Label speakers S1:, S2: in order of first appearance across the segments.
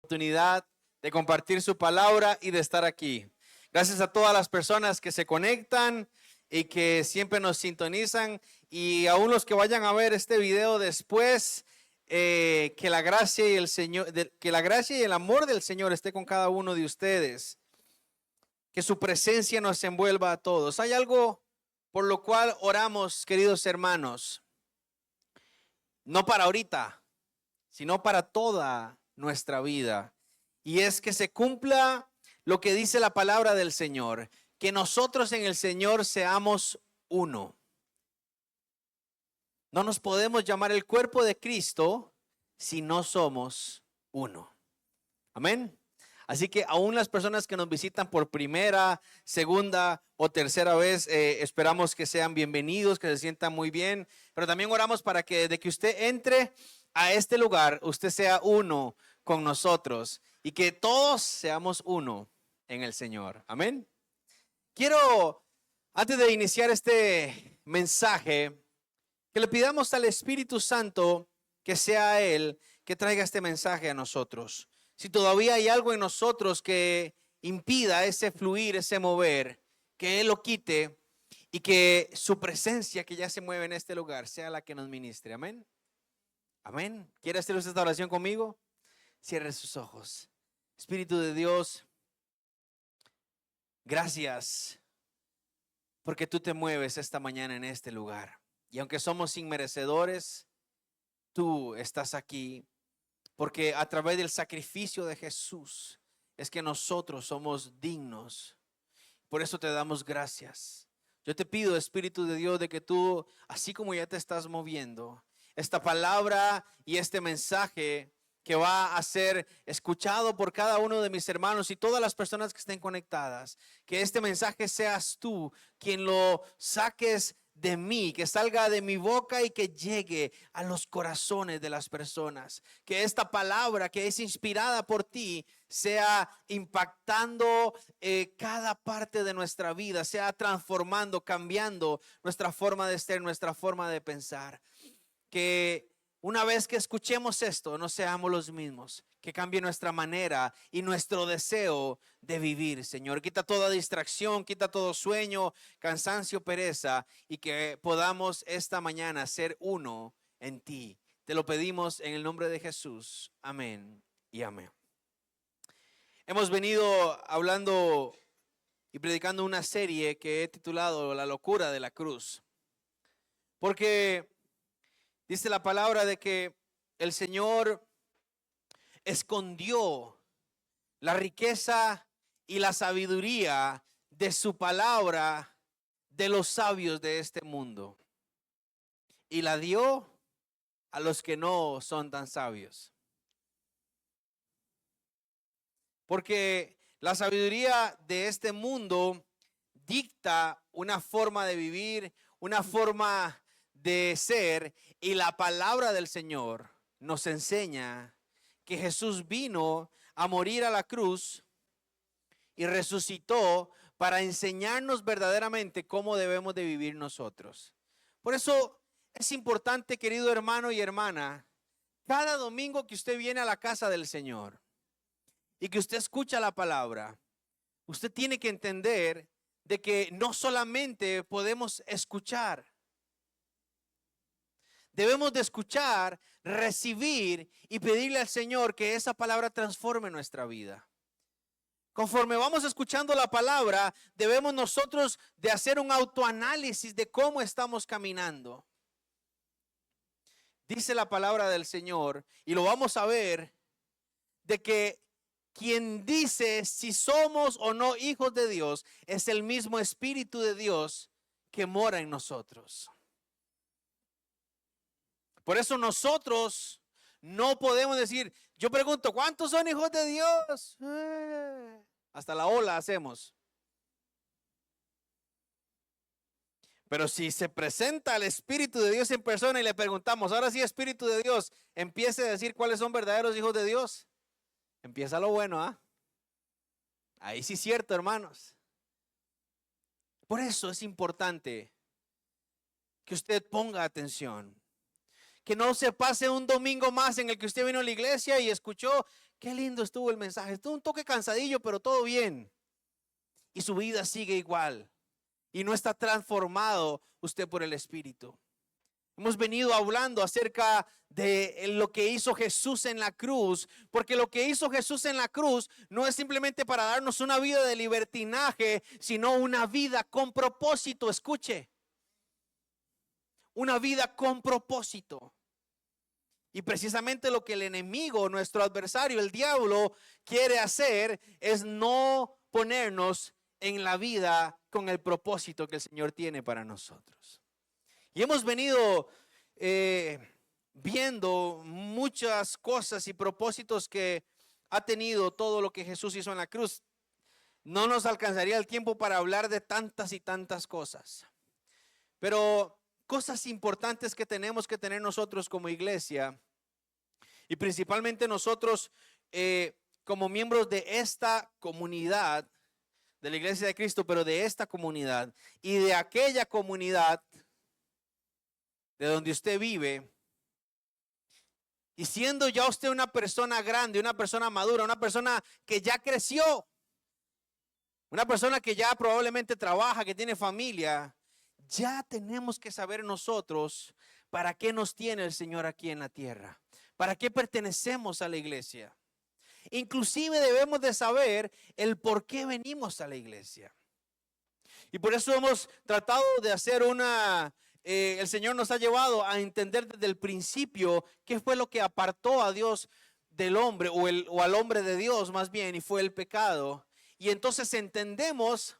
S1: Oportunidad de compartir su palabra y de estar aquí. Gracias a todas las personas que se conectan y que siempre nos sintonizan, y aún los que vayan a ver este video después, que la gracia y el Señor, que la gracia y el amor del Señor esté con cada uno de ustedes, que su presencia nos envuelva a todos. Hay algo por lo cual oramos, queridos hermanos, no para ahorita, sino para toda nuestra vida. Y es que se cumpla lo que dice la palabra del Señor, que nosotros en el Señor seamos uno. No nos podemos llamar el cuerpo de Cristo si no somos uno. Amén. Así que aún las personas que nos visitan por primera, segunda o tercera vez, esperamos que sean bienvenidos, que se sientan muy bien. Pero también oramos para que desde que usted entre a este lugar, usted sea uno con nosotros y que todos seamos uno en el Señor. Amén. Quiero, antes de iniciar este mensaje, que le pidamos al Espíritu Santo que sea Él que traiga este mensaje a nosotros. Si todavía hay algo en nosotros que impida ese fluir, ese mover, que Él lo quite y que su presencia que ya se mueve en este lugar sea la que nos ministre. Amén. Amén. ¿Quiere hacer usted esta oración conmigo? Cierre sus ojos. Espíritu de Dios, gracias porque tú te mueves esta mañana en este lugar. Y aunque somos inmerecedores, tú estás aquí porque a través del sacrificio de Jesús es que nosotros somos dignos. Por eso te damos gracias. Yo te pido, Espíritu de Dios, de que tú, así como ya te estás moviendo, esta palabra y este mensaje que va a ser escuchado por cada uno de mis hermanos y todas las personas que estén conectadas, que este mensaje seas tú quien lo saques de mí, que salga de mi boca y que llegue a los corazones de las personas. Que esta palabra que es inspirada por ti sea impactando cada parte de nuestra vida, sea transformando, cambiando nuestra forma de ser, nuestra forma de pensar. Que una vez que escuchemos esto, no seamos los mismos, que cambie nuestra manera y nuestro deseo de vivir, Señor. Quita toda distracción, quita todo sueño, cansancio, pereza, y que podamos esta mañana ser uno en ti. Te lo pedimos en el nombre de Jesús. Amén y amén. Hemos venido hablando y predicando una serie que he titulado La locura de la cruz. Porque dice la palabra de que el Señor escondió la riqueza y la sabiduría de su palabra de los sabios de este mundo y la dio a los que no son tan sabios. Porque la sabiduría de este mundo dicta una forma de vivir, una forma de ser, y la palabra del Señor nos enseña que Jesús vino a morir a la cruz y resucitó para enseñarnos verdaderamente cómo debemos de vivir nosotros. Por eso es importante, querido hermano y hermana, cada domingo que usted viene a la casa del Señor y que usted escucha la palabra, usted tiene que entender de que no solamente podemos escuchar. Debemos de escuchar, recibir y pedirle al Señor que esa palabra transforme nuestra vida. Conforme vamos escuchando la palabra, debemos nosotros de hacer un autoanálisis de cómo estamos caminando. Dice la palabra del Señor, y lo vamos a ver, de que quien dice si somos o no hijos de Dios es el mismo Espíritu de Dios que mora en nosotros. Por eso nosotros no podemos decir, yo pregunto, ¿cuántos son hijos de Dios? Hasta la ola hacemos. Pero si se presenta el Espíritu de Dios en persona y le preguntamos, ahora sí, Espíritu de Dios, empiece a decir cuáles son verdaderos hijos de Dios. Empieza lo bueno, ¿ah? Ahí sí es cierto, hermanos. Por eso es importante que usted ponga atención. Que no se pase un domingo más en el que usted vino a la iglesia y escuchó qué lindo estuvo el mensaje. Estuvo un toque cansadillo, pero todo bien. Y su vida sigue igual. Y no está transformado usted por el Espíritu. Hemos venido hablando acerca de lo que hizo Jesús en la cruz, porque lo que hizo Jesús en la cruz no es simplemente para darnos una vida de libertinaje, sino una vida con propósito. Escuche, una vida con propósito. Y precisamente lo que el enemigo, nuestro adversario, el diablo, quiere hacer es no ponernos en la vida con el propósito que el Señor tiene para nosotros. Y hemos venido viendo muchas cosas y propósitos que ha tenido todo lo que Jesús hizo en la cruz. No nos alcanzaría el tiempo para hablar de tantas y tantas cosas. Pero cosas importantes que tenemos que tener nosotros como iglesia, y principalmente nosotros como miembros de esta comunidad, de la Iglesia de Cristo, pero de esta comunidad y de aquella comunidad de donde usted vive, y siendo ya usted una persona grande, una persona madura, una persona que ya creció, una persona que ya probablemente trabaja, que tiene familia, ya tenemos que saber nosotros para qué nos tiene el Señor aquí en la tierra, para qué pertenecemos a la iglesia. Inclusive debemos de saber el por qué venimos a la iglesia. Y por eso hemos tratado de hacer el Señor nos ha llevado a entender desde el principio qué fue lo que apartó a Dios del hombre, o al hombre de Dios más bien, y fue el pecado. Y entonces entendemos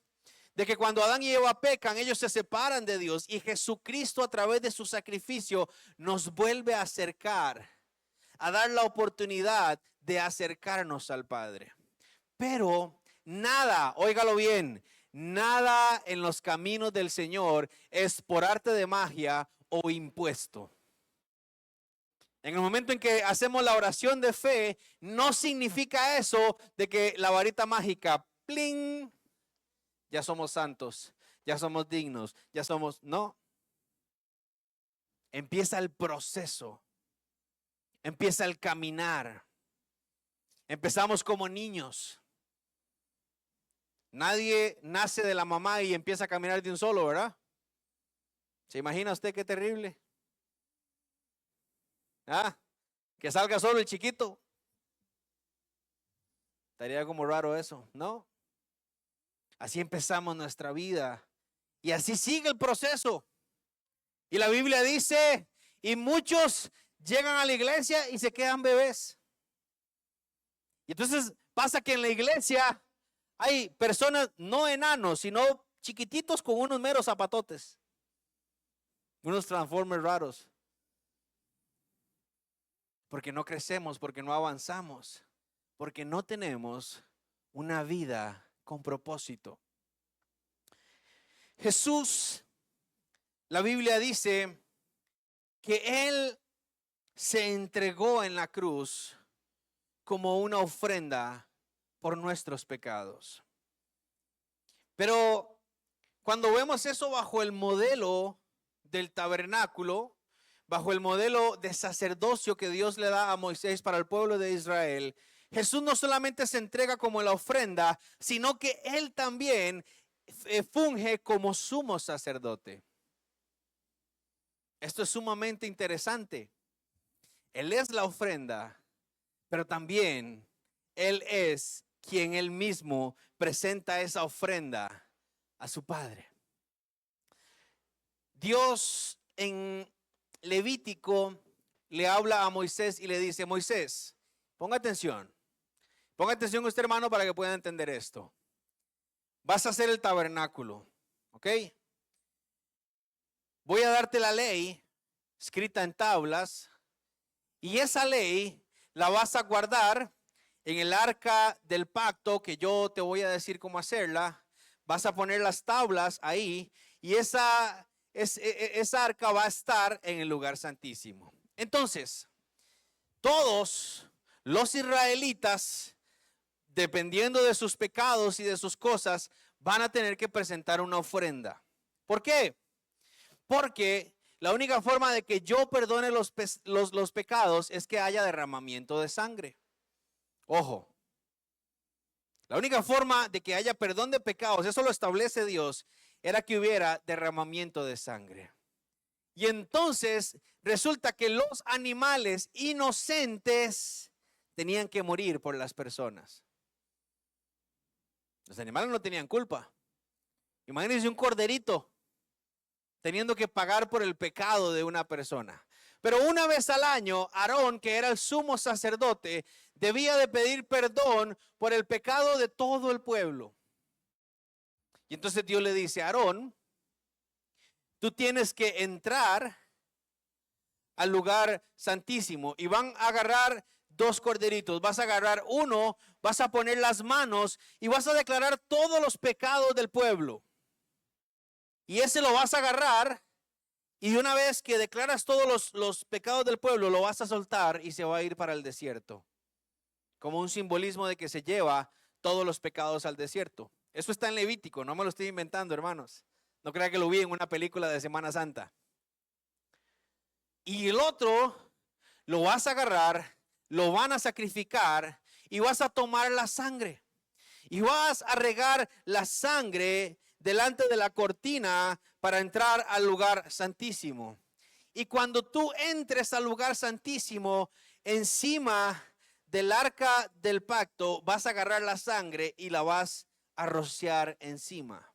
S1: de que cuando Adán y Eva pecan, ellos se separan de Dios, y Jesucristo a través de su sacrificio nos vuelve a acercar, a dar la oportunidad de acercarnos al Padre. Pero nada, óigalo bien, nada en los caminos del Señor es por arte de magia o impuesto. En el momento en que hacemos la oración de fe, no significa eso de que la varita mágica, ¡pling!, ya somos santos, ya somos dignos, ya somos, no. Empieza el proceso, empieza el caminar. Empezamos como niños. Nadie nace de la mamá y empieza a caminar de un solo, ¿verdad? ¿Se imagina usted qué terrible? Que salga solo el chiquito. Estaría como raro eso, ¿no? Así empezamos nuestra vida y así sigue el proceso. Y la Biblia dice, y muchos llegan a la iglesia y se quedan bebés. Y entonces pasa que en la iglesia hay personas no enanos, sino chiquititos con unos meros zapatotes, unos transformers raros. Porque no crecemos, porque no avanzamos, porque no tenemos una vida con propósito. Jesús, la Biblia dice que Él se entregó en la cruz como una ofrenda por nuestros pecados. Pero cuando vemos eso bajo el modelo del tabernáculo, bajo el modelo de sacerdocio que Dios le da a Moisés para el pueblo de Israel, Jesús no solamente se entrega como la ofrenda, sino que Él también funge como sumo sacerdote. Esto es sumamente interesante. Él es la ofrenda, pero también Él es quien Él mismo presenta esa ofrenda a su Padre. Dios en Levítico le habla a Moisés y le dice, Moisés, ponga atención usted, hermano, para que pueda entender esto. Vas a hacer el tabernáculo, ¿ok? Voy a darte la ley escrita en tablas, y esa ley la vas a guardar en el arca del pacto, que yo te voy a decir cómo hacerla. Vas a poner las tablas ahí, y esa arca va a estar en el lugar santísimo. Entonces, todos los israelitas, dependiendo de sus pecados y de sus cosas, van a tener que presentar una ofrenda. ¿Por qué? Porque la única forma de que yo perdone los pecados es que haya derramamiento de sangre. Ojo, la única forma de que haya perdón de pecados, eso lo establece Dios, era que hubiera derramamiento de sangre. Y entonces resulta que los animales inocentes tenían que morir por las personas. Los animales no tenían culpa. Imagínense un corderito teniendo que pagar por el pecado de una persona. Pero una vez al año, Aarón, que era el sumo sacerdote, debía de pedir perdón por el pecado de todo el pueblo. Y entonces Dios le dice, Aarón, tú tienes que entrar al lugar santísimo y van a agarrar 2 corderitos, vas a agarrar uno, vas a poner las manos y vas a declarar todos los pecados del pueblo. Y ese lo vas a agarrar y una vez que declaras todos los pecados del pueblo, lo vas a soltar y se va a ir para el desierto. Como un simbolismo de que se lleva todos los pecados al desierto. Eso está en Levítico, no me lo estoy inventando, hermanos. No crea que lo vi en una película de Semana Santa. Y el otro lo vas a agarrar, lo van a sacrificar y vas a tomar la sangre. Y vas a regar la sangre delante de la cortina para entrar al lugar santísimo. Y cuando tú entres al lugar santísimo, encima del arca del pacto, vas a agarrar la sangre y la vas a rociar encima.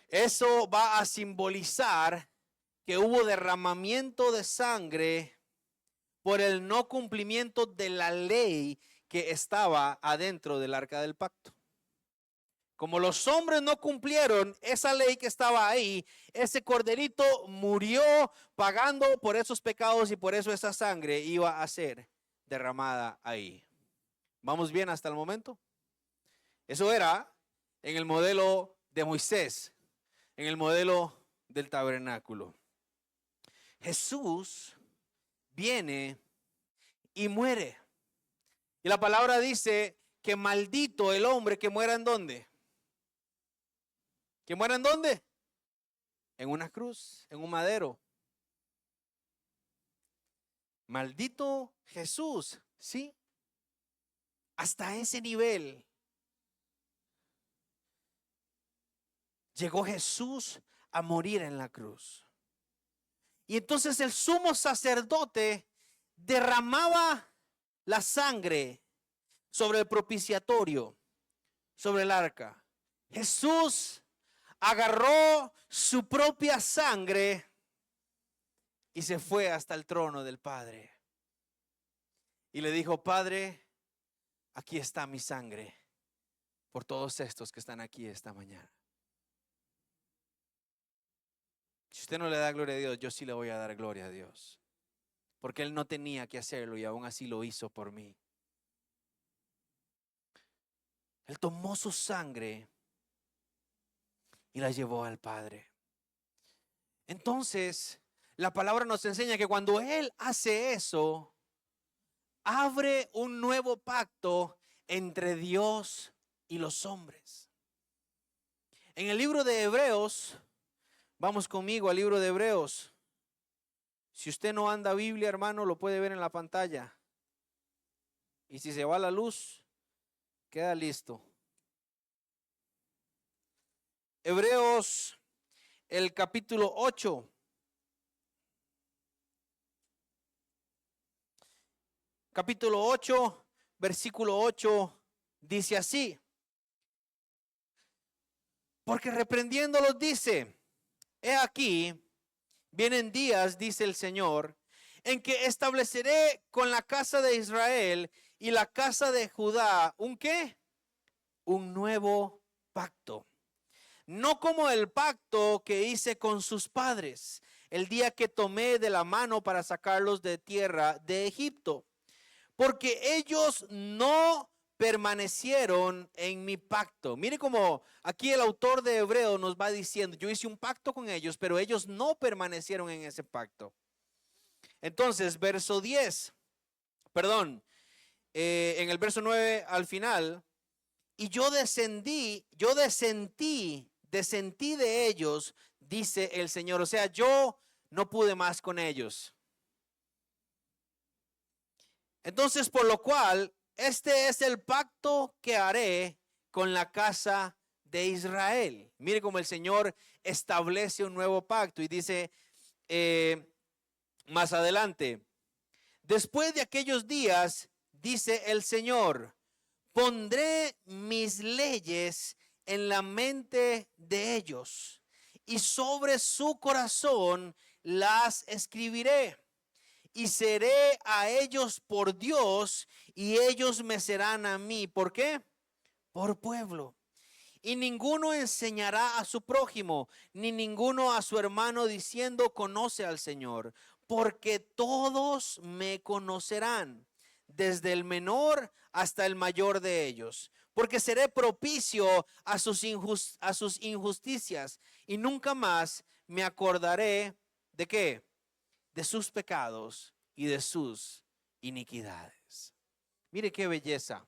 S1: Eso va a simbolizar que hubo derramamiento de sangre por el no cumplimiento de la ley que estaba adentro del arca del pacto. Como los hombres no cumplieron esa ley que estaba ahí, ese corderito murió pagando por esos pecados y por eso esa sangre iba a ser derramada ahí. ¿Vamos bien hasta el momento? Eso era en el modelo de Moisés, en el modelo del tabernáculo. Jesús viene y muere. Y la palabra dice que maldito el hombre que muera en ¿dónde? ¿Que muera en dónde? En una cruz, en un madero. Maldito Jesús, ¿sí? Hasta ese nivel llegó Jesús a morir en la cruz. Y entonces el sumo sacerdote derramaba la sangre sobre el propiciatorio, sobre el arca. Jesús agarró su propia sangre y se fue hasta el trono del Padre. Y le dijo, Padre, aquí está mi sangre por todos estos que están aquí esta mañana. Si usted no le da gloria a Dios, yo sí le voy a dar gloria a Dios. Porque Él no tenía que hacerlo y aún así lo hizo por mí. Él tomó su sangre y la llevó al Padre. Entonces, la palabra nos enseña que cuando Él hace eso, abre un nuevo pacto entre Dios y los hombres. En el libro de Hebreos, vamos conmigo al libro de Hebreos. Si usted no anda Biblia, hermano, lo puede ver en la pantalla. Y si se va la luz, queda listo. Hebreos, el capítulo 8. Capítulo 8, versículo 8, dice así. Porque reprendiéndolos dice, he aquí, vienen días, dice el Señor, en que estableceré con la casa de Israel y la casa de Judá, ¿un qué? Un nuevo pacto. No como el pacto que hice con sus padres, el día que tomé de la mano para sacarlos de tierra de Egipto, porque ellos no permanecieron en mi pacto. Mire cómo aquí el autor de Hebreos nos va diciendo, yo hice un pacto con ellos, pero ellos no permanecieron en ese pacto. Entonces, verso 10, perdón, en el verso 9 al final, y yo descendí de ellos, dice el Señor. O sea, yo no pude más con ellos. Entonces, por lo cual, este es el pacto que haré con la casa de Israel. Mire cómo el Señor establece un nuevo pacto y dice más adelante, después de aquellos días, dice el Señor, pondré mis leyes en la mente de ellos y sobre su corazón las escribiré. Y seré a ellos por Dios y ellos me serán a mí. ¿Por qué? Por pueblo. Y ninguno enseñará a su prójimo, ni ninguno a su hermano diciendo conoce al Señor, porque todos me conocerán, desde el menor hasta el mayor de ellos. Porque seré propicio a sus injusticias y nunca más me acordaré de qué, de sus pecados y de sus iniquidades. Mire qué belleza.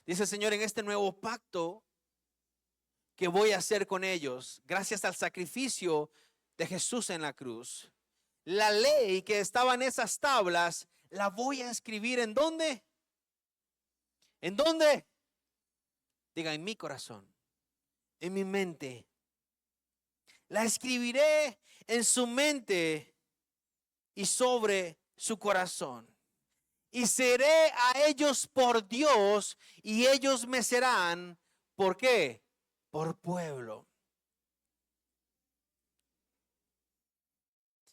S1: Dice el Señor, en este nuevo pacto que voy a hacer con ellos, gracias al sacrificio de Jesús en la cruz, la ley que estaba en esas tablas, la voy a escribir ¿en dónde? ¿En dónde? Diga, en mi corazón, en mi mente. La escribiré en su mente y sobre su corazón. Y seré a ellos por Dios y ellos me serán, ¿por qué? Por pueblo.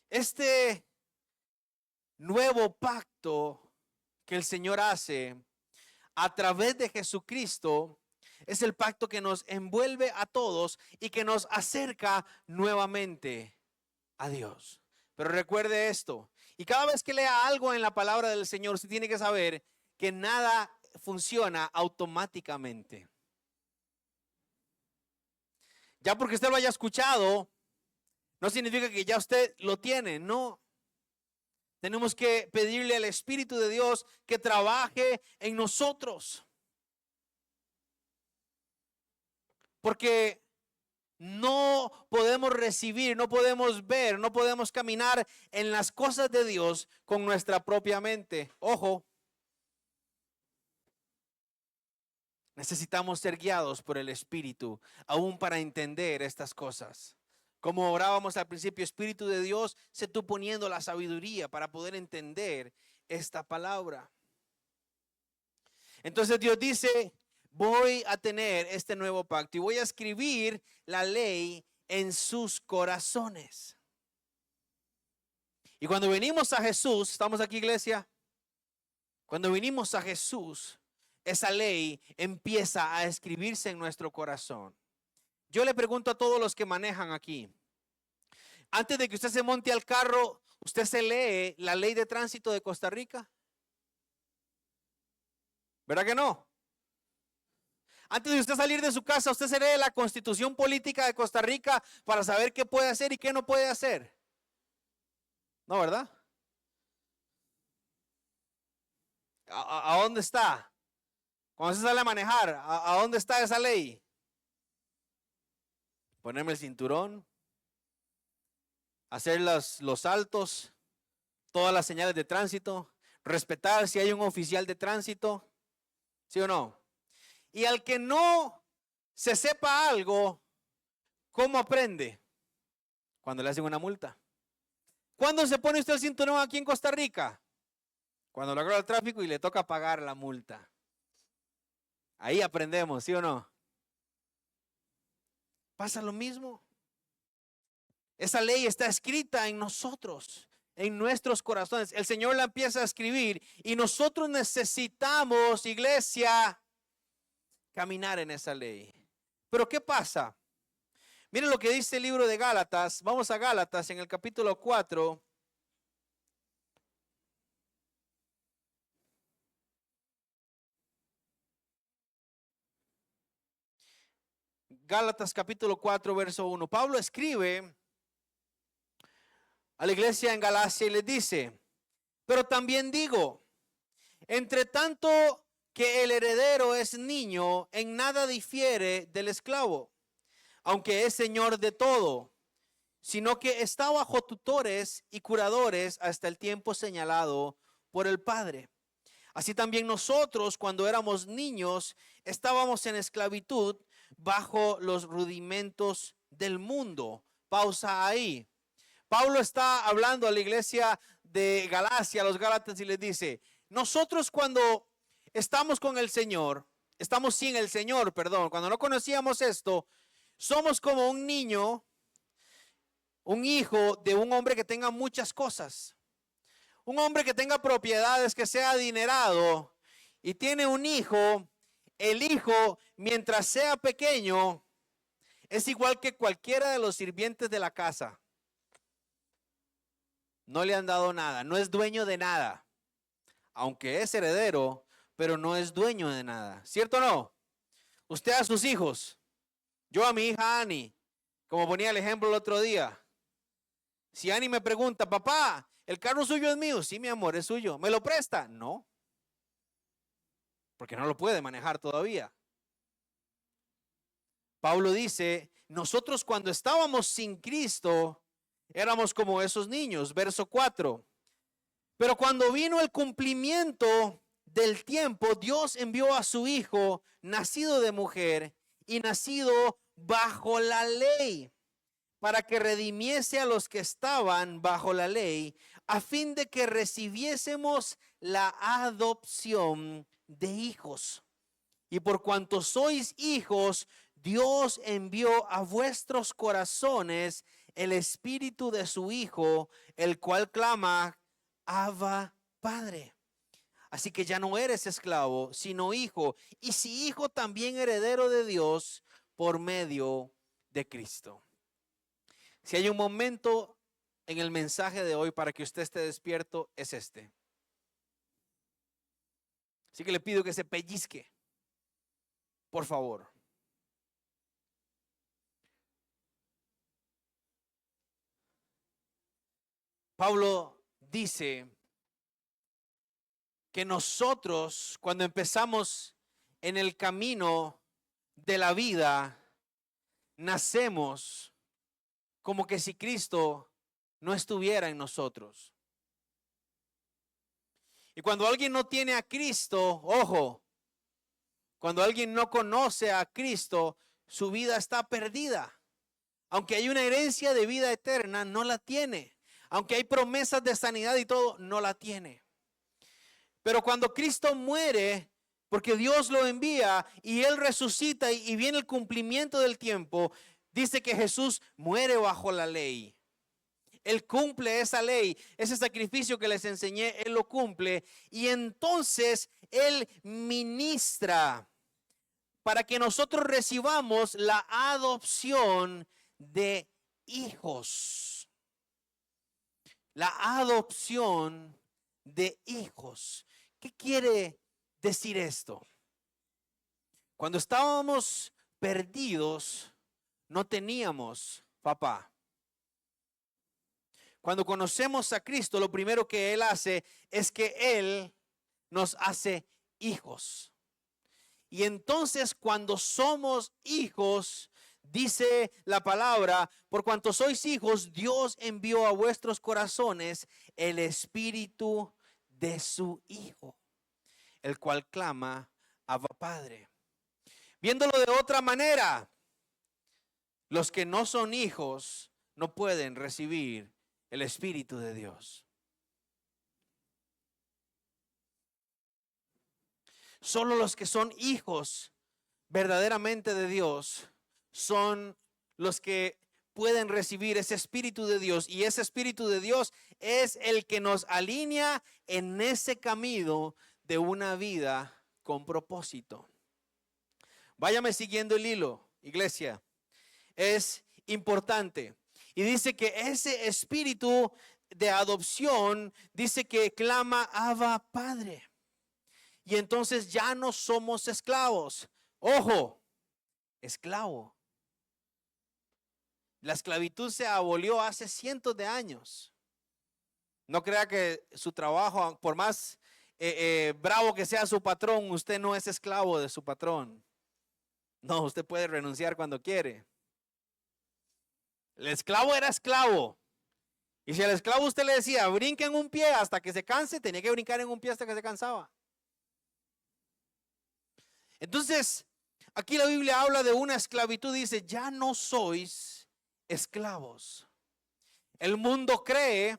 S1: Este nuevo pacto que el Señor hace a través de Jesucristo es el pacto que nos envuelve a todos y que nos acerca nuevamente a Dios. Pero recuerde esto, y cada vez que lea algo en la palabra del Señor, usted tiene que saber que nada funciona automáticamente. Ya porque usted lo haya escuchado, no significa que ya usted lo tiene, no. Tenemos que pedirle al Espíritu de Dios que trabaje en nosotros. Porque no podemos recibir, no podemos ver, no podemos caminar en las cosas de Dios con nuestra propia mente. Ojo, necesitamos ser guiados por el Espíritu, aún para entender estas cosas. Como orábamos al principio, Espíritu de Dios, sé tú poniendo la sabiduría para poder entender esta palabra. Entonces Dios dice, voy a tener este nuevo pacto y voy a escribir la ley en sus corazones. Y cuando venimos a Jesús, ¿estamos aquí, iglesia? Cuando venimos a Jesús, esa ley empieza a escribirse en nuestro corazón. Yo le pregunto a todos los que manejan aquí, antes de que usted se monte al carro, ¿usted se lee la ley de tránsito de Costa Rica? ¿Verdad que no? Antes de usted salir de su casa, usted se lee la Constitución Política de Costa Rica para saber qué puede hacer y qué no puede hacer. ¿No, verdad? ¿A dónde está? Cuando se sale a manejar, ¿a dónde está esa ley? Ponerme el cinturón, hacer los saltos, todas las señales de tránsito, respetar si hay un oficial de tránsito, ¿sí o no? Y al que no se sepa algo, ¿cómo aprende? Cuando le hacen una multa. ¿Cuándo se pone usted el cinturón aquí en Costa Rica? Cuando lo agarra el tráfico y le toca pagar la multa. Ahí aprendemos, ¿sí o no? Pasa lo mismo. Esa ley está escrita en nosotros, en nuestros corazones. El Señor la empieza a escribir y nosotros necesitamos, iglesia, caminar en esa ley. Pero ¿qué pasa? Miren lo que dice el libro de Gálatas. Vamos a Gálatas en el capítulo 4. Gálatas capítulo 4, verso 1. Pablo escribe a la iglesia en Galacia y les dice, pero también digo, entre tanto que el heredero es niño, en nada difiere del esclavo, aunque es señor de todo, sino que está bajo tutores y curadores hasta el tiempo señalado por el Padre. Así también nosotros, cuando éramos niños, estábamos en esclavitud bajo los rudimentos del mundo. Pausa ahí. Pablo está hablando a la iglesia de Galacia, a los Gálatas, y les dice, nosotros cuando estamos con el Señor, estamos sin el Señor, perdón, cuando no conocíamos esto, somos como un niño, un hijo de un hombre que tenga muchas cosas. Un hombre que tenga propiedades, que sea adinerado y tiene un hijo. El hijo, mientras sea pequeño, es igual que cualquiera de los sirvientes de la casa. No le han dado nada, no es dueño de nada. Aunque es heredero, pero no es dueño de nada. ¿Cierto o no? Usted a sus hijos. Yo a mi hija Annie, como ponía el ejemplo el otro día. Si Annie me pregunta, papá, ¿el carro suyo es mío? Sí, mi amor, es suyo. ¿Me lo presta? No. Porque no lo puede manejar todavía. Pablo dice, nosotros cuando estábamos sin Cristo, éramos como esos niños. Verso 4. Pero cuando vino el cumplimiento del tiempo, Dios envió a su Hijo, nacido de mujer y nacido bajo la ley, para que redimiese a los que estaban bajo la ley, a fin de que recibiésemos la adopción de hijos. Y por cuanto sois hijos, Dios envió a vuestros corazones el espíritu de su Hijo, el cual clama, Abba, Padre. Así que ya no eres esclavo, sino hijo, y si hijo, también heredero de Dios por medio de Cristo. Si hay un momento en el mensaje de hoy para que usted esté despierto, es este. Así que le pido que se pellizque, por favor. Pablo dice que nosotros, cuando empezamos en el camino de la vida, nacemos como que si Cristo no estuviera en nosotros. Y cuando alguien no tiene a Cristo, ojo, cuando alguien no conoce a Cristo, su vida está perdida. Aunque hay una herencia de vida eterna, no la tiene. Aunque hay promesas de sanidad y todo, no la tiene. Pero cuando Cristo muere, porque Dios lo envía y Él resucita y viene el cumplimiento del tiempo, dice que Jesús muere bajo la ley. Él cumple esa ley, ese sacrificio que les enseñé, Él lo cumple. Y entonces Él ministra para que nosotros recibamos la adopción de hijos. La adopción de hijos. ¿Qué quiere decir esto? Cuando estábamos perdidos, no teníamos papá. Cuando conocemos a Cristo, lo primero que Él hace es que Él nos hace hijos. Y entonces cuando somos hijos, dice la palabra, por cuanto sois hijos, Dios envió a vuestros corazones el espíritu de su Hijo, el cual clama, Abba, Padre. Viéndolo de otra manera, los que no son hijos no pueden recibir el Espíritu de Dios. Solo los que son hijos verdaderamente de Dios son los que pueden recibir ese Espíritu de Dios. Y ese Espíritu de Dios es el que nos alinea en ese camino de una vida con propósito. Váyame siguiendo el hilo, iglesia. Es importante. Y dice que ese espíritu de adopción dice que clama Abba, Padre. Y entonces ya no somos esclavos. Ojo, esclavo. La esclavitud se abolió hace cientos de años. No crea que su trabajo, por más bravo que sea su patrón, usted no es esclavo de su patrón. No, usted puede renunciar cuando quiere. El esclavo era esclavo Y si al esclavo usted le decía, brinca en un pie hasta que se canse, tenía que brincar en un pie hasta que se cansaba. Entonces, aquí la Biblia habla de una esclavitud, dice, ya no sois esclavos. El mundo cree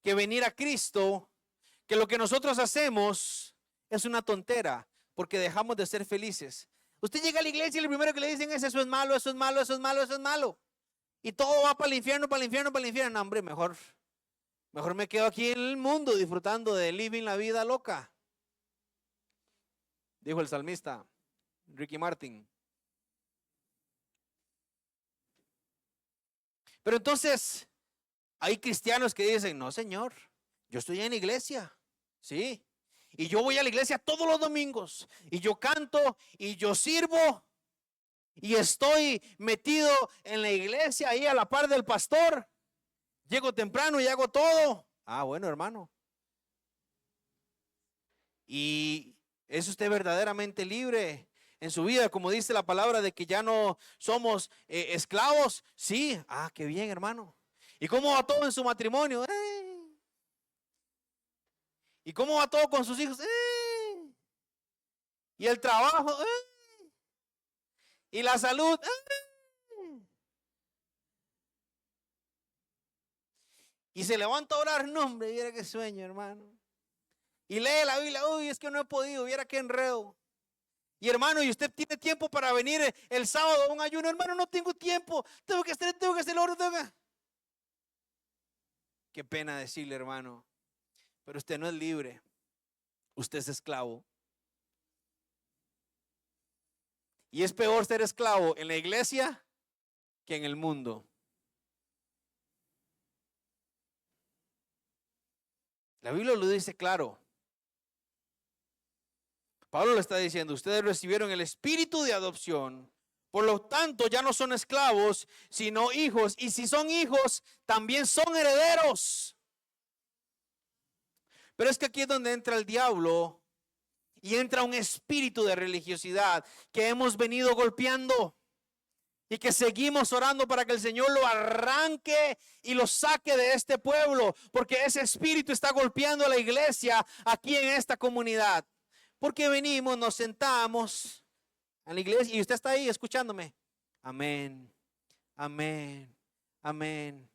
S1: que venir a Cristo, que lo que nosotros hacemos es una tontera, porque dejamos de ser felices. Usted llega a la iglesia y lo primero que le dicen es, eso es malo, eso es malo, eso es malo, eso es malo. Y todo va para el infierno, para el infierno, para el infierno. No, hombre, mejor me quedo aquí en el mundo disfrutando de living la vida loca. Dijo el salmista Ricky Martin. Pero entonces hay cristianos que dicen, no señor, yo estoy en la iglesia, sí, y yo voy a la iglesia todos los domingos, y yo canto, y yo sirvo, y estoy metido en la iglesia ahí a la par del pastor, llego temprano y hago todo. Ah, bueno, hermano. ¿Y es usted verdaderamente libre en su vida, como dice la palabra, de que ya no somos esclavos? Sí. Ah, qué bien, hermano. ¿Y cómo va todo en su matrimonio? ¿Y cómo va todo con sus hijos? ¿Y el trabajo? ¿Y la salud? Y se levanta a orar. No, hombre, viera qué sueño, hermano. Y lee la Biblia. Uy, es que no he podido, viera qué enredo. Y hermano, ¿y usted tiene tiempo para venir el sábado a un ayuno? Hermano, no tengo tiempo. Tengo que hacer el orden. Qué pena decirle, hermano. Pero usted no es libre. Usted es esclavo. Y es peor ser esclavo en la iglesia que en el mundo. La Biblia lo dice claro. Pablo le está diciendo, ustedes recibieron el espíritu de adopción. Por lo tanto, ya no son esclavos, sino hijos. Y si son hijos, también son herederos. Pero es que aquí es donde entra el diablo y entra un espíritu de religiosidad que hemos venido golpeando y que seguimos orando para que el Señor lo arranque y lo saque de este pueblo, porque ese espíritu está golpeando a la iglesia aquí en esta comunidad. Porque venimos, nos sentamos en la iglesia y usted está ahí escuchándome. Amén, amén, amén.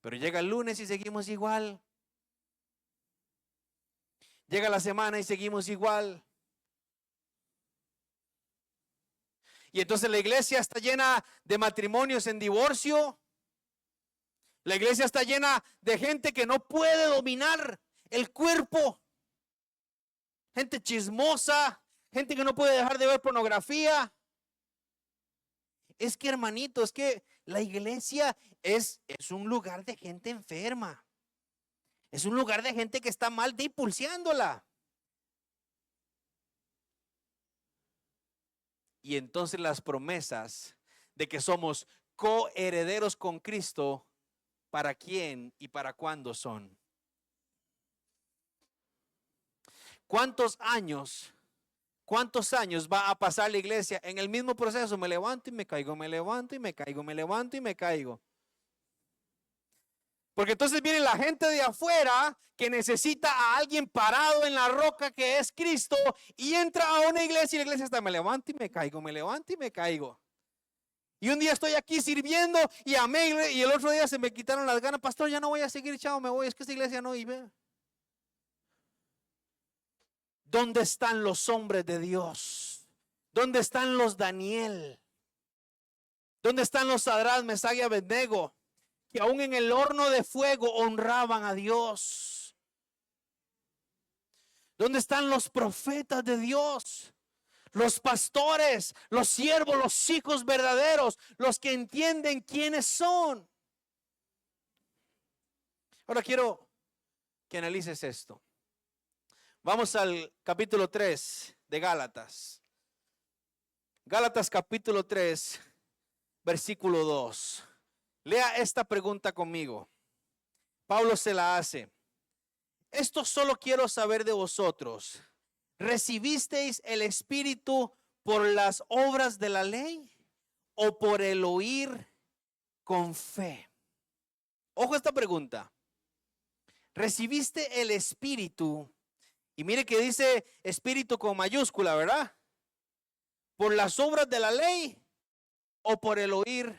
S1: Pero llega el lunes y seguimos igual. Llega la semana y seguimos igual. Y entonces la iglesia está llena de matrimonios en divorcio. La iglesia está llena de gente que no puede dominar el cuerpo. Gente chismosa, gente que no puede dejar de ver pornografía. Es que, hermanito, es que la iglesia es un lugar de gente enferma. Es un lugar de gente que está mal de impulsándola. Y entonces las promesas de que somos coherederos con Cristo, ¿para quién y para cuándo son? ¿Cuántos años va a pasar la iglesia en el mismo proceso? Me levanto y me caigo, me levanto y me caigo, me levanto y me caigo. Porque entonces viene la gente de afuera que necesita a alguien parado en la roca que es Cristo y entra a una iglesia y la iglesia está, me levanto y me caigo, me levanto y me caigo. Y un día estoy aquí sirviendo y amé y el otro día se me quitaron las ganas. Pastor, ya no voy a seguir, chao, me voy. Es que esta iglesia no iba. ¿Dónde están los hombres de Dios? ¿Dónde están los Daniel? ¿Dónde están los Sadrach, Mesach y Abednego? Que aún en el horno de fuego honraban a Dios. ¿Dónde están los profetas de Dios? Los pastores, los siervos, los hijos verdaderos, los que entienden quiénes son. Ahora quiero que analices esto. Vamos al capítulo 3 de Gálatas. Gálatas capítulo 3, versículo 2. Lea esta pregunta conmigo. Pablo se la hace. Esto solo quiero saber de vosotros. ¿Recibisteis el Espíritu por las obras de la ley o por el oír con fe. Ojo a esta pregunta. ¿Recibiste el Espíritu? Y mire que dice Espíritu con mayúscula, ¿verdad? ¿Por las obras de la ley o por el oír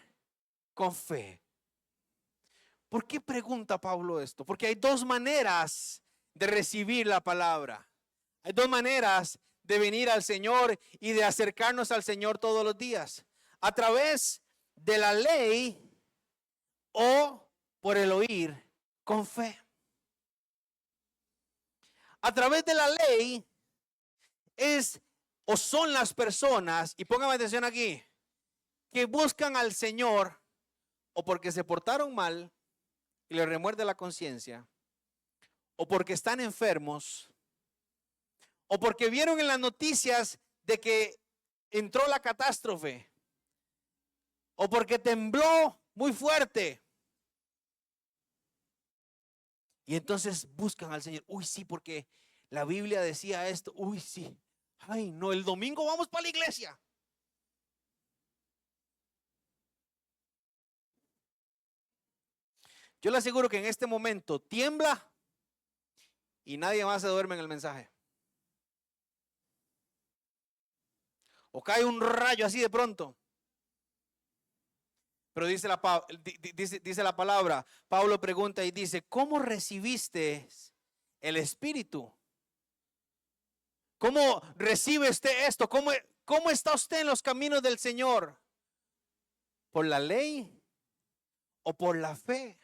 S1: con fe? ¿Por qué pregunta Pablo esto? Porque hay dos maneras de recibir la palabra. Hay dos maneras de venir al Señor y de acercarnos al Señor todos los días. A través de la ley o por el oír con fe. A través de la ley es o son las personas, y póngame atención aquí, que buscan al Señor o porque se portaron mal y les remuerde la conciencia, o porque están enfermos, o porque vieron en las noticias de que entró la catástrofe, o porque tembló muy fuerte. Y entonces buscan al Señor. Uy, sí, porque la Biblia decía esto. Uy, sí. Ay, no, el domingo vamos para la iglesia. Yo le aseguro que en este momento tiembla y nadie más se duerme en el mensaje. O cae un rayo así de pronto. Pero dice la palabra, Pablo pregunta y dice, ¿cómo recibiste el Espíritu? ¿Cómo recibe usted esto? ¿Cómo está usted en los caminos del Señor? ¿Por la ley o por la fe?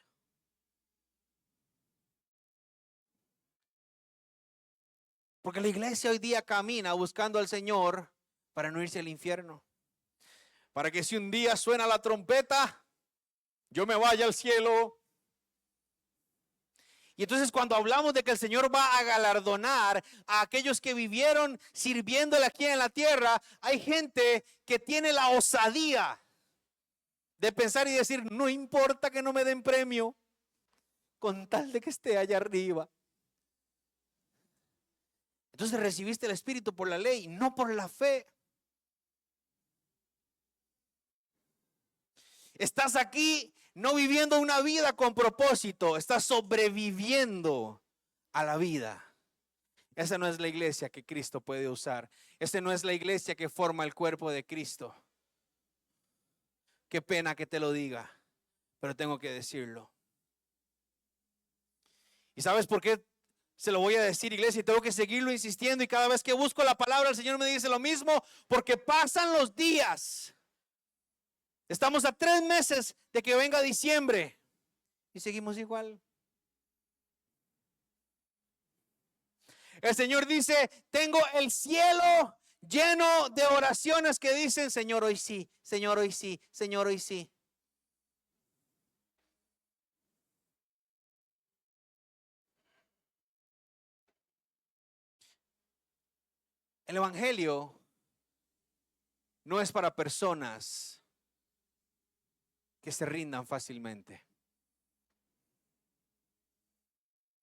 S1: Porque la iglesia hoy día camina buscando al Señor para no irse al infierno. Para que si un día suena la trompeta, yo me vaya al cielo. Y entonces cuando hablamos de que el Señor va a galardonar a aquellos que vivieron sirviéndole aquí en la tierra, hay gente que tiene la osadía de pensar y decir, no importa que no me den premio, con tal de que esté allá arriba. Entonces recibiste el Espíritu por la ley, no por la fe. Estás aquí no viviendo una vida con propósito, estás sobreviviendo a la vida. Esa no es la iglesia que Cristo puede usar. Esa no es la iglesia que forma el cuerpo de Cristo. Qué pena que te lo diga, pero tengo que decirlo. ¿Y sabes por qué se lo voy a decir, iglesia? Y tengo que seguirlo insistiendo, y cada vez que busco la palabra el Señor me dice lo mismo, porque pasan los días. Estamos a 3 meses de que venga diciembre y seguimos igual. El Señor dice, tengo el cielo lleno de oraciones que dicen, Señor, hoy sí, Señor, hoy sí, Señor, hoy sí. El evangelio no es para personas que se rindan fácilmente.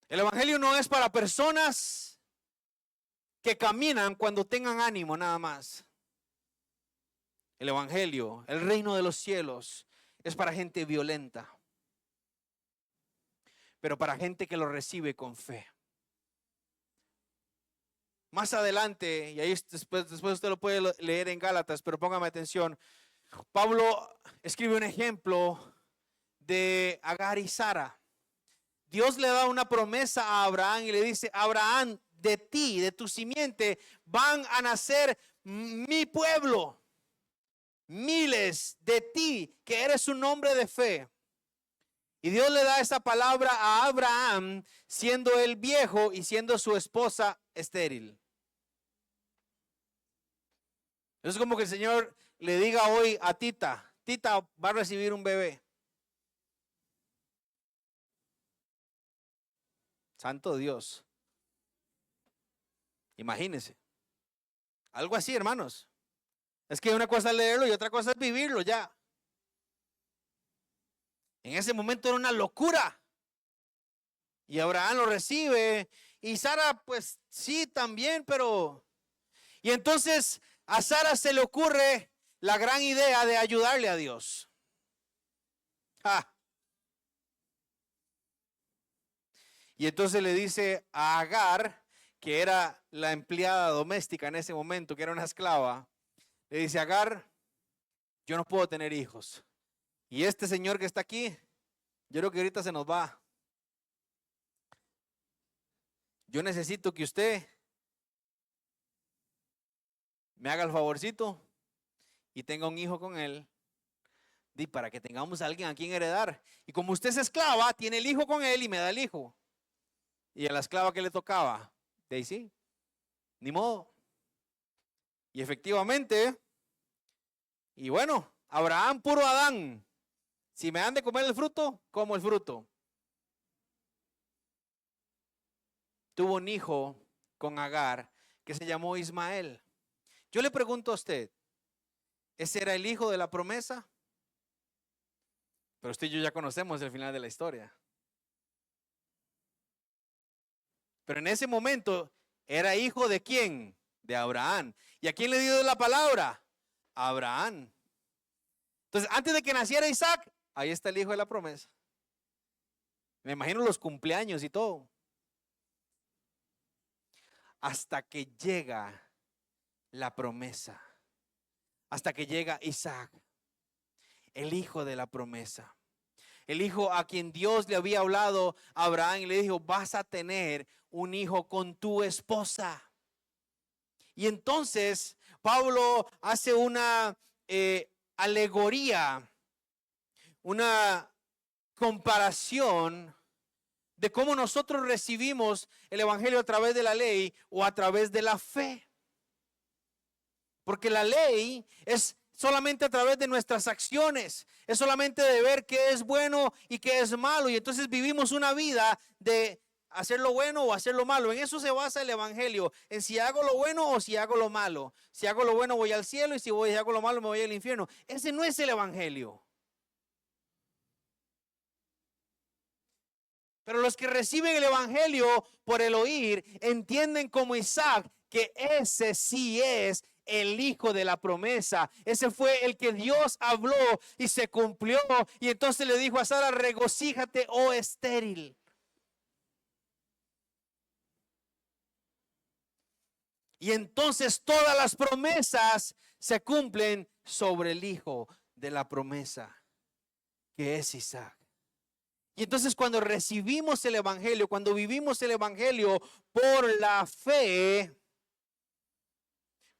S1: El evangelio no es para personas que caminan cuando tengan ánimo nada más. El evangelio, el reino de los cielos, es para gente violenta, pero para gente que lo recibe con fe. Más adelante, y ahí después usted lo puede leer en Gálatas, pero póngame atención. Pablo escribe un ejemplo de Agar y Sara. Dios le da una promesa a Abraham y le dice, Abraham, de ti, de tu simiente, van a nacer mi pueblo. Miles de ti, que eres un hombre de fe. Y Dios le da esa palabra a Abraham, siendo él viejo y siendo su esposa estéril. Es como que el Señor le diga hoy a Tita, Tita va a recibir un bebé. Santo Dios. Imagínense. Algo así, hermanos. Es que una cosa es leerlo y otra cosa es vivirlo ya. En ese momento era una locura. Y Abraham lo recibe. Y Sara, pues sí, también, pero... Y entonces a Sara se le ocurre la gran idea de ayudarle a Dios. ¡Ja! Y entonces le dice a Agar, que era la empleada doméstica en ese momento, que era una esclava, le dice: Agar, yo no puedo tener hijos. Y este señor que está aquí, yo creo que ahorita se nos va. Yo necesito que usted me haga el favorcito y tenga un hijo con él, y para que tengamos a alguien a quien heredar. Y como usted es esclava, tiene el hijo con él y me da el hijo. Y a la esclava que le tocaba, de ahí sí, ni modo. Y efectivamente, y bueno, Abraham puro Adán. Si me han de comer el fruto, como el fruto. Tuvo un hijo con Agar que se llamó Ismael. Yo le pregunto a usted, ¿ese era el hijo de la promesa? Pero usted y yo ya conocemos el final de la historia. Pero en ese momento, ¿era hijo de quién? De Abraham. ¿Y a quién le dio la palabra? A Abraham. Entonces, antes de que naciera Isaac, ahí está el hijo de la promesa. Me imagino los cumpleaños y todo. Hasta que llega la promesa. Hasta que llega Isaac, el hijo de la promesa. El hijo a quien Dios le había hablado a Abraham y le dijo: vas a tener un hijo con tu esposa. Y entonces Pablo hace una alegoría, una comparación de cómo nosotros recibimos el evangelio a través de la ley o a través de la fe. Porque la ley es solamente a través de nuestras acciones, es solamente de ver qué es bueno y qué es malo, y entonces vivimos una vida de hacer lo bueno o hacer lo malo. En eso se basa el evangelio, en si hago lo bueno o si hago lo malo. Si hago lo bueno voy al cielo, y si hago lo malo me voy al infierno. Ese no es el evangelio. Pero los que reciben el evangelio por el oír entienden como Isaac que ese sí es el hijo de la promesa. Ese fue el que Dios habló y se cumplió. Y entonces le dijo a Sara: regocíjate, oh estéril. Y entonces todas las promesas se cumplen sobre el hijo de la promesa, que es Isaac. Y entonces cuando recibimos el evangelio, cuando vivimos el evangelio por la fe,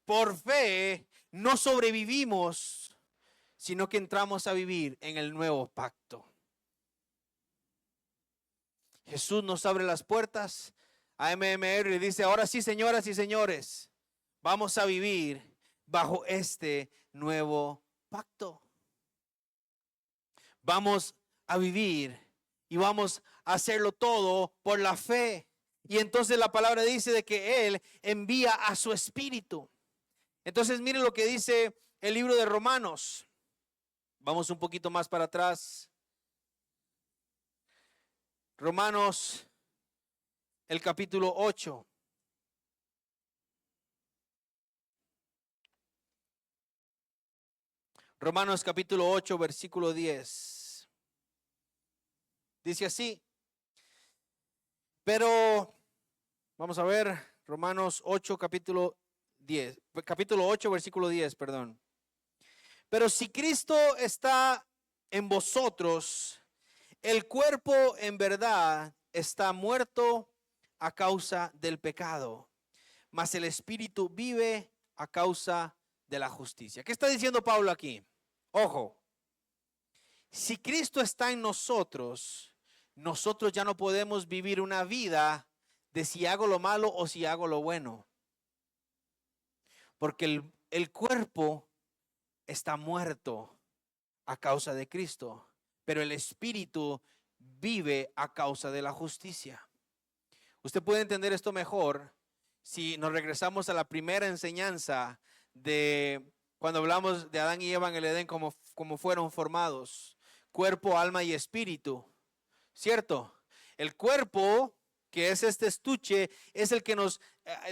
S1: por fe, no sobrevivimos, sino que entramos a vivir en el nuevo pacto. Jesús nos abre las puertas a MMR y dice: ahora sí, señoras y señores, vamos a vivir bajo este nuevo pacto. Vamos a vivir y vamos a hacerlo todo por la fe. Y entonces la palabra dice de que Él envía a su Espíritu. Entonces miren lo que dice el libro de Romanos. Vamos un poquito más para atrás. Romanos, el capítulo 8. Romanos capítulo 8, versículo 10. Dice así. Pero, vamos a ver, Romanos 8, capítulo 8, versículo 10, perdón. Pero si Cristo está en vosotros, el cuerpo en verdad está muerto a causa del pecado, mas el espíritu vive a causa de la justicia. ¿Qué está diciendo Pablo aquí? Ojo, si Cristo está en nosotros, nosotros ya no podemos vivir una vida de si hago lo malo o si hago lo bueno. Porque el cuerpo está muerto a causa de Cristo, pero el espíritu vive a causa de la justicia. Usted puede entender esto mejor si nos regresamos a la primera enseñanza de cuando hablamos de Adán y Eva en el Edén, como fueron formados, cuerpo, alma y espíritu, ¿cierto? El cuerpo, que es este estuche, es el que nos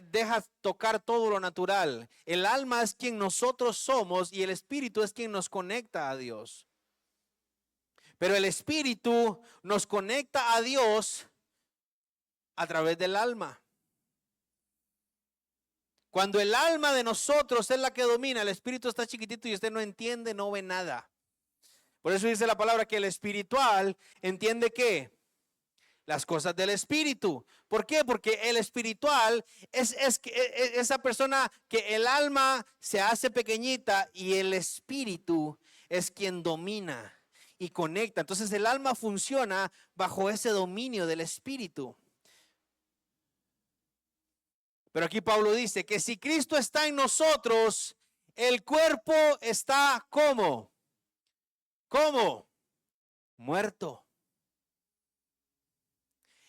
S1: deja tocar todo lo natural. El alma es quien nosotros somos y el espíritu es quien nos conecta a Dios. Pero el espíritu nos conecta a Dios a través del alma. Cuando el alma de nosotros es la que domina, el espíritu está chiquitito y usted no entiende, no ve nada. Por eso dice la palabra que el espiritual entiende ¿qué? Las cosas del espíritu. ¿Por qué? Porque el espiritual es esa persona que el alma se hace pequeñita y el espíritu es quien domina y conecta. Entonces el alma funciona bajo ese dominio del espíritu. Pero aquí Pablo dice que si Cristo está en nosotros, el cuerpo está ¿cómo? ¿Cómo? Muerto.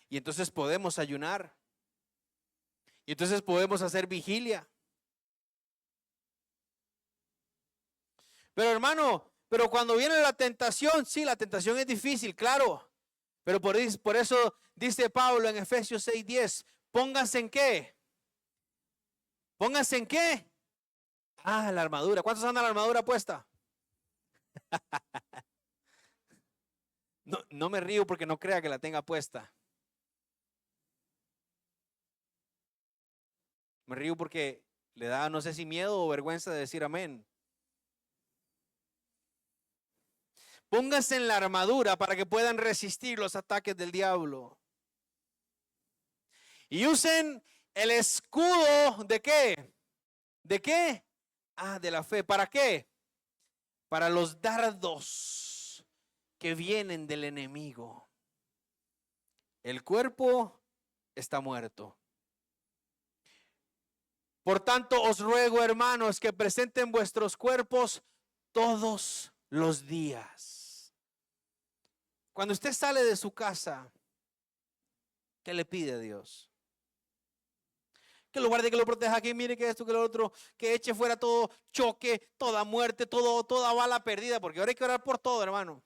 S1: Y entonces podemos ayunar. Y entonces podemos hacer vigilia. Pero hermano, pero cuando viene la tentación, sí, la tentación es difícil, claro. Pero por eso dice Pablo en Efesios 6:10, pónganse en qué. Pónganse en qué. Ah, la armadura. ¿Cuántos andan la armadura puesta? No me río porque no crea que la tenga puesta. Me río porque le da, no sé si miedo o vergüenza de decir amén. Pónganse en la armadura para que puedan resistir los ataques del diablo. Y usen el escudo ¿de qué? ¿De qué? Ah, de la fe. ¿Para qué? Para los dardos que vienen del enemigo. El cuerpo está muerto. Por tanto, os ruego, hermanos, que presenten vuestros cuerpos todos los días. Cuando usted sale de su casa, ¿qué le pide a Dios? Que lo guarde, que lo proteja, que mire que esto, que lo otro, que eche fuera todo choque, toda muerte, toda bala perdida, porque ahora hay que orar por todo, hermano.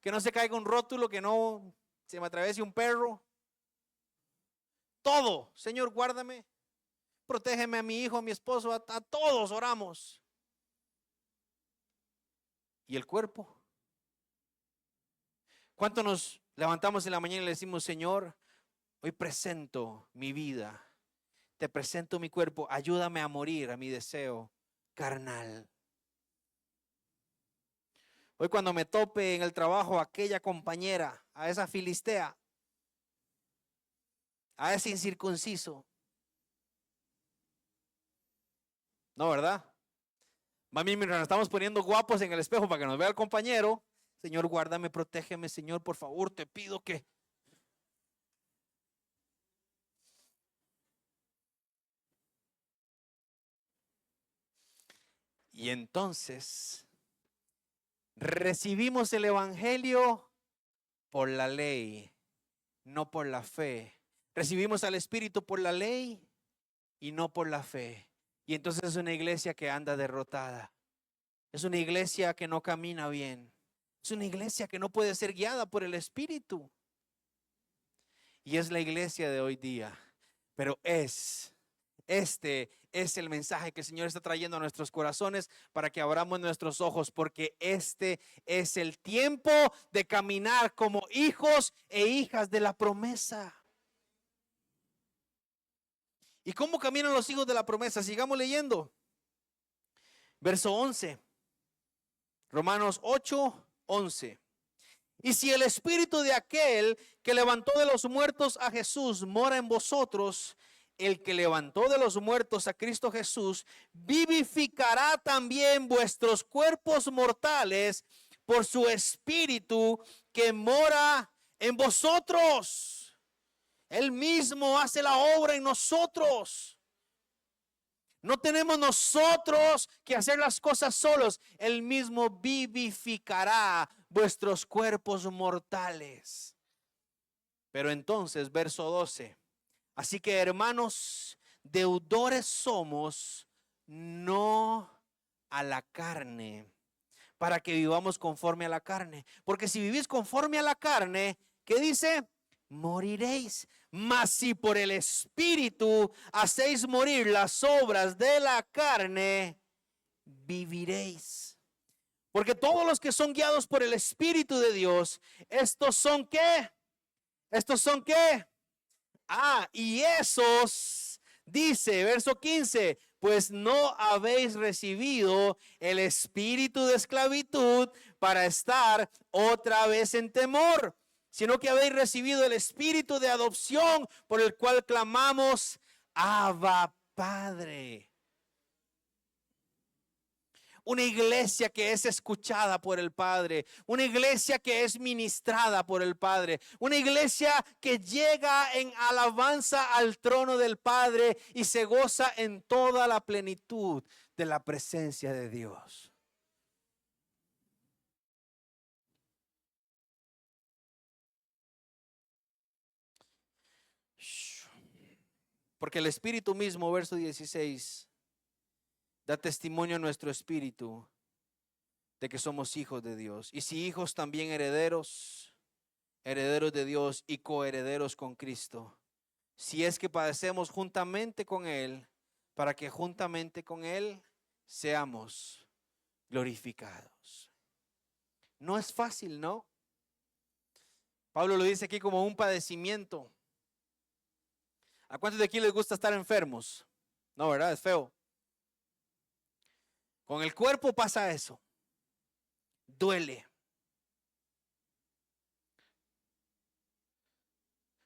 S1: Que no se caiga un rótulo, que no se me atraviese un perro. Todo, Señor, guárdame, protégeme a mi hijo, a mi esposo, a todos oramos. ¿Y el cuerpo? ¿Cuánto nos levantamos en la mañana y le decimos, Señor, hoy presento mi vida? Te presento mi cuerpo, ayúdame a morir a mi deseo carnal. Hoy cuando me tope en el trabajo a aquella compañera, a esa filistea, a ese incircunciso. No, ¿verdad? Mami, mientras nos estamos poniendo guapos en el espejo para que nos vea el compañero, Señor, guárdame, protégeme, Señor, por favor, te pido que... Y entonces recibimos el evangelio por la ley, no por la fe. Recibimos al Espíritu por la ley y no por la fe. Y entonces es una iglesia que anda derrotada. Es una iglesia que no camina bien. Es una iglesia que no puede ser guiada por el Espíritu. Y es la iglesia de hoy día. Pero este es el mensaje que el Señor está trayendo a nuestros corazones para que abramos nuestros ojos, porque este es el tiempo de caminar como hijos e hijas de la promesa. ¿Y cómo caminan los hijos de la promesa? Sigamos leyendo. Verso 11. Romanos 8:11. Y si el espíritu de aquel que levantó de los muertos a Jesús mora en vosotros, el que levantó de los muertos a Cristo Jesús vivificará también vuestros cuerpos mortales por su espíritu que mora en vosotros. Él mismo hace la obra en nosotros. No tenemos nosotros que hacer las cosas solos. Él mismo vivificará vuestros cuerpos mortales. Pero entonces, verso 12. Así que, hermanos, deudores somos, no a la carne, para que vivamos conforme a la carne. Porque si vivís conforme a la carne, ¿qué dice? Moriréis. Mas si por el Espíritu hacéis morir las obras de la carne, viviréis. Porque todos los que son guiados por el Espíritu de Dios, ¿estos son qué? ¿Estos son qué? Y esos, dice, verso 15, pues no habéis recibido el espíritu de esclavitud para estar otra vez en temor, sino que habéis recibido el espíritu de adopción por el cual clamamos, Abba, Padre. Una iglesia que es escuchada por el Padre, una iglesia que es ministrada por el Padre, una iglesia que llega en alabanza al trono del Padre y se goza en toda la plenitud de la presencia de Dios. Porque el Espíritu mismo, verso 16, da testimonio a nuestro espíritu de que somos hijos de Dios. Y si hijos, también herederos, herederos de Dios y coherederos con Cristo. Si es que padecemos juntamente con Él, para que juntamente con Él seamos glorificados. No es fácil, ¿no? Pablo lo dice aquí como un padecimiento. ¿A cuántos de aquí les gusta estar enfermos? No, ¿verdad? Es feo. Con el cuerpo pasa eso. Duele.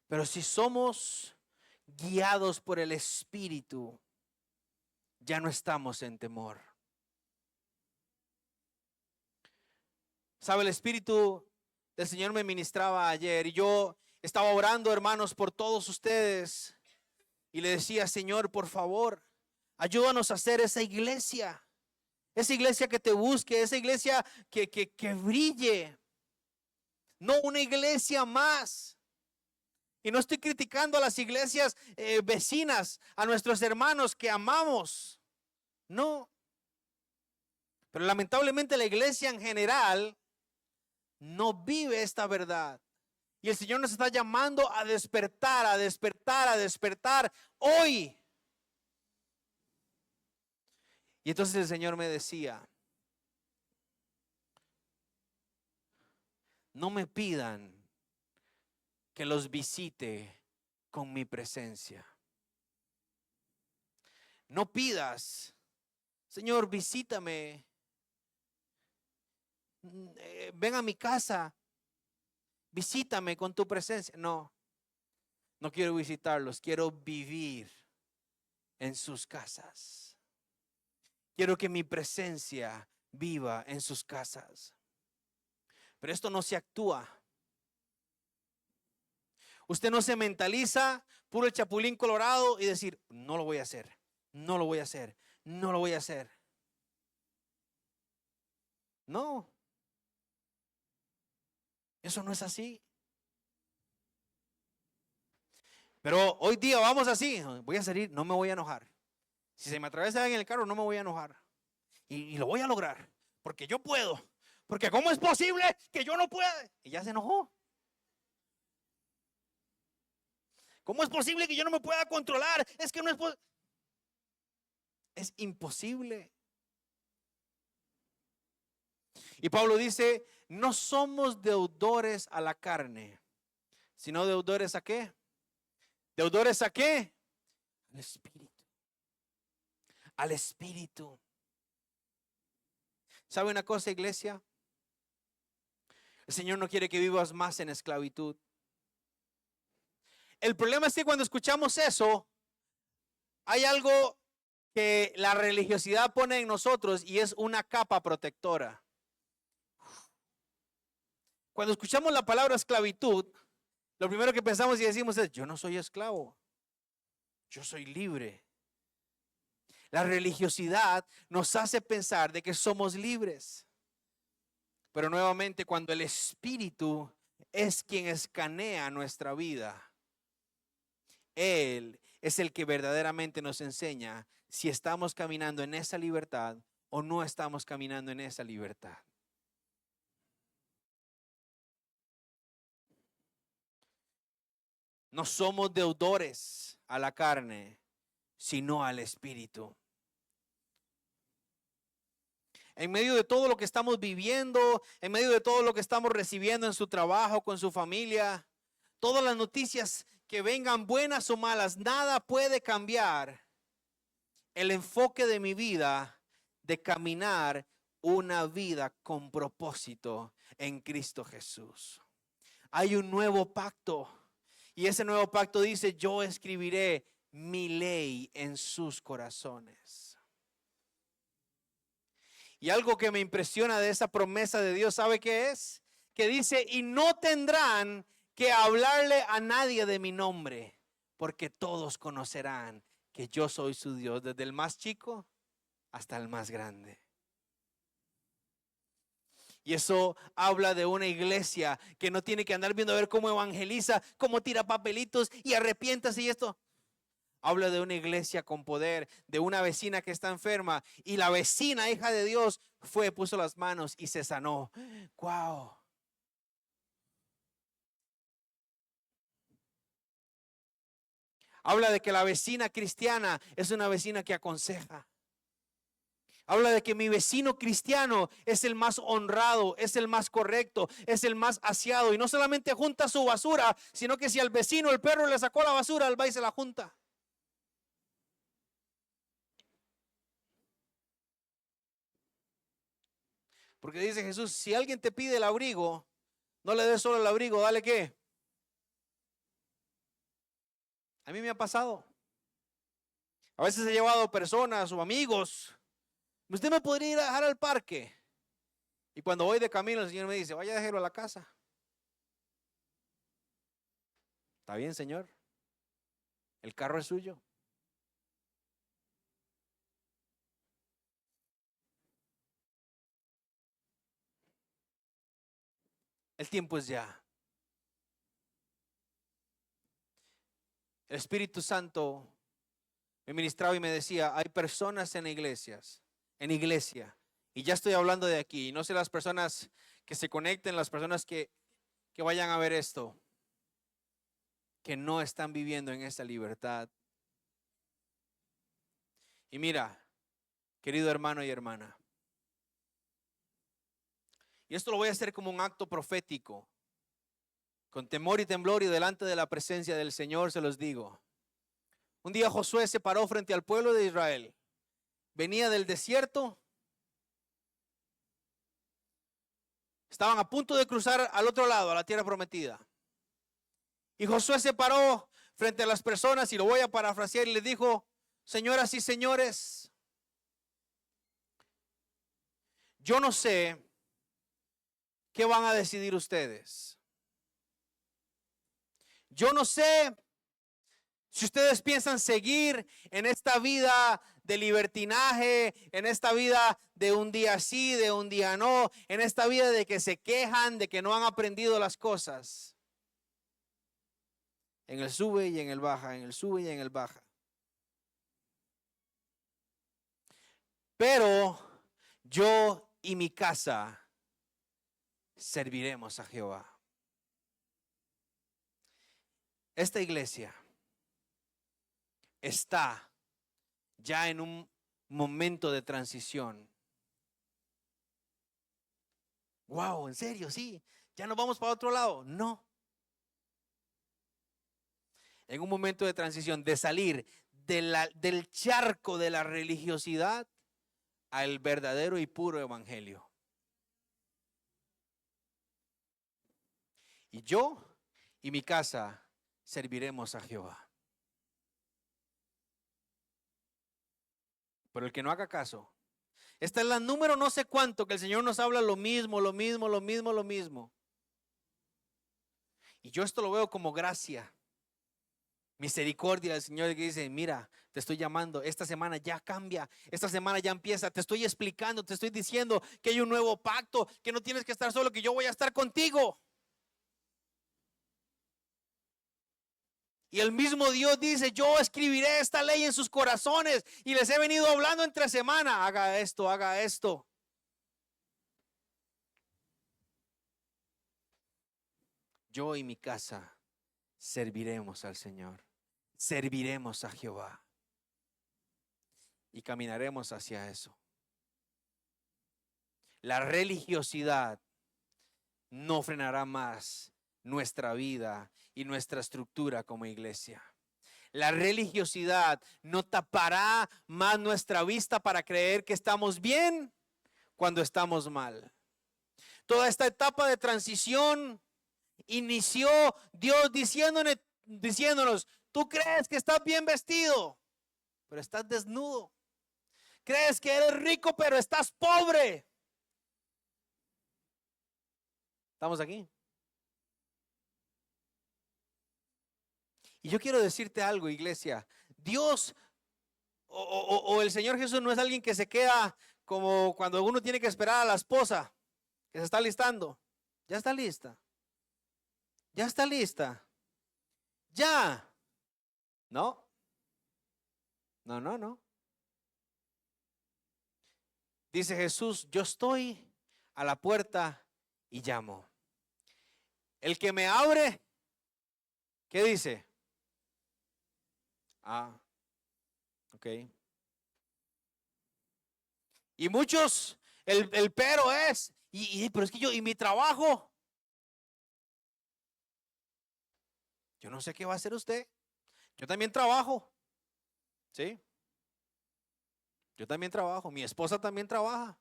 S1: Pero si somos guiados por el Espíritu, ya no estamos en temor. ¿Sabe? El Espíritu del Señor me ministraba ayer y yo estaba orando, hermanos, por todos ustedes y le decía, Señor, por favor, ayúdanos a hacer esa iglesia que te busque, esa iglesia que brille, no una iglesia más. Y no estoy criticando a las iglesias vecinas, a nuestros hermanos que amamos, no. Pero lamentablemente la iglesia en general no vive esta verdad. Y el Señor nos está llamando a despertar, a despertar, a despertar hoy. Y entonces el Señor me decía, no me pidan que los visite con mi presencia. No pidas, Señor, visítame. Ven a mi casa. Visítame con tu presencia. No, no quiero visitarlos. Quiero vivir en sus casas. Quiero que mi presencia viva en sus casas. Pero esto no se actúa. Usted no se mentaliza puro el chapulín colorado y decir, no lo voy a hacer, no lo voy a hacer, no lo voy a hacer. No. Eso no es así. Pero hoy día vamos así. Voy a salir, no me voy a enojar. Si se me atraviesa en el carro, no me voy a enojar. Y lo voy a lograr. Porque yo puedo. Porque ¿cómo es posible que yo no pueda? Y ya se enojó. ¿Cómo es posible que yo no me pueda controlar? Es que no es posible. Es imposible. Y Pablo dice, no somos deudores a la carne, sino deudores ¿a qué? ¿Deudores a qué? Al Espíritu. Al Espíritu. ¿Sabe una cosa, iglesia? El Señor no quiere que vivas más en esclavitud. El problema es que cuando escuchamos eso, hay algo que la religiosidad pone en nosotros y es una capa protectora. Cuando escuchamos la palabra esclavitud, lo primero que pensamos y decimos es, yo no soy esclavo, yo soy libre. La religiosidad nos hace pensar de que somos libres. Pero nuevamente, cuando el Espíritu es quien escanea nuestra vida, Él es el que verdaderamente nos enseña si estamos caminando en esa libertad o no estamos caminando en esa libertad. No somos deudores a la carne, sino al Espíritu. En medio de todo lo que estamos viviendo, en medio de todo lo que estamos recibiendo en su trabajo, con su familia, todas las noticias que vengan, buenas o malas, nada puede cambiar el enfoque de mi vida de caminar una vida con propósito en Cristo Jesús. Hay un nuevo pacto y ese nuevo pacto dice: yo escribiré mi ley en sus corazones. Y algo que me impresiona de esa promesa de Dios, ¿sabe qué es? Que dice: y no tendrán que hablarle a nadie de mi nombre, porque todos conocerán que yo soy su Dios, desde el más chico hasta el más grande. Y eso habla de una iglesia que no tiene que andar viendo a ver cómo evangeliza, cómo tira papelitos y arrepiéntase y esto. Habla de una iglesia con poder, de una vecina que está enferma y la vecina, hija de Dios, puso las manos y se sanó. ¡Wow! Habla de que la vecina cristiana es una vecina que aconseja. Habla de que mi vecino cristiano es el más honrado, es el más correcto, es el más aseado. Y no solamente junta su basura, sino que si al vecino el perro le sacó la basura, él va y se la junta. Porque dice Jesús: si alguien te pide el abrigo, no le des solo el abrigo, dale ¿qué? A mí me ha pasado. A veces he llevado personas o amigos. Usted me podría ir a dejar al parque. Y cuando voy de camino, el Señor me dice: vaya a dejarlo a la casa. ¿Está bien, Señor? El carro es suyo. El tiempo es ya. El Espíritu Santo me ministraba y me decía: hay personas en iglesias, en iglesia, y ya estoy hablando de aquí, no sé las personas que se conecten, las personas que vayan a ver esto, que no están viviendo en esta libertad. Y mira, querido hermano y hermana, y esto lo voy a hacer como un acto profético, con temor y temblor y delante de la presencia del Señor se los digo. Un día Josué se paró frente al pueblo de Israel. Venía del desierto. Estaban a punto de cruzar al otro lado, a la tierra prometida. Y Josué se paró frente a las personas, y lo voy a parafrasear, y les dijo: señoras y señores, yo no sé qué van a decidir ustedes. Yo no sé si ustedes piensan seguir en esta vida de libertinaje, en esta vida de un día sí, de un día no, en esta vida de que se quejan, de que no han aprendido las cosas. En el sube y en el baja, en el sube y en el baja. Pero yo y mi casa serviremos a Jehová. Esta iglesia está ya en un momento de transición. Wow, ¿en serio? Sí. ¿Ya nos vamos para otro lado? No. En un momento de transición, de salir del charco de la religiosidad al verdadero y puro evangelio. Y yo y mi casa serviremos a Jehová. Pero el que no haga caso, esta es la número no sé cuánto que el Señor nos habla lo mismo, lo mismo, lo mismo, lo mismo. Y yo esto lo veo como gracia, misericordia del Señor, que dice: mira, te estoy llamando, esta semana ya cambia, esta semana ya empieza, te estoy explicando, te estoy diciendo que hay un nuevo pacto, que no tienes que estar solo, que yo voy a estar contigo. Y el mismo Dios dice: yo escribiré esta ley en sus corazones, y les he venido hablando entre semana: haga esto, haga esto. Yo y mi casa serviremos al Señor, serviremos a Jehová y caminaremos hacia eso. La religiosidad no frenará más nuestra vida y nuestra estructura como iglesia. La religiosidad no tapará más nuestra vista para creer que estamos bien cuando estamos mal. Toda esta etapa de transición inició Dios diciéndonos, tú crees que estás bien vestido, pero estás desnudo. Crees que eres rico, pero estás pobre. ¿Estamos aquí? Y yo quiero decirte algo, iglesia. Dios o el Señor Jesús no es alguien que se queda como cuando uno tiene que esperar a la esposa que se está listando. Ya está lista. Ya está lista. Ya. No. No. Dice Jesús, yo estoy a la puerta y llamo. El que me abre, ¿qué dice? Ah, ok. Y muchos, el pero es, pero es que y mi trabajo, yo no sé qué va a hacer usted. Yo también trabajo, ¿sí? Yo también trabajo, mi esposa también trabaja.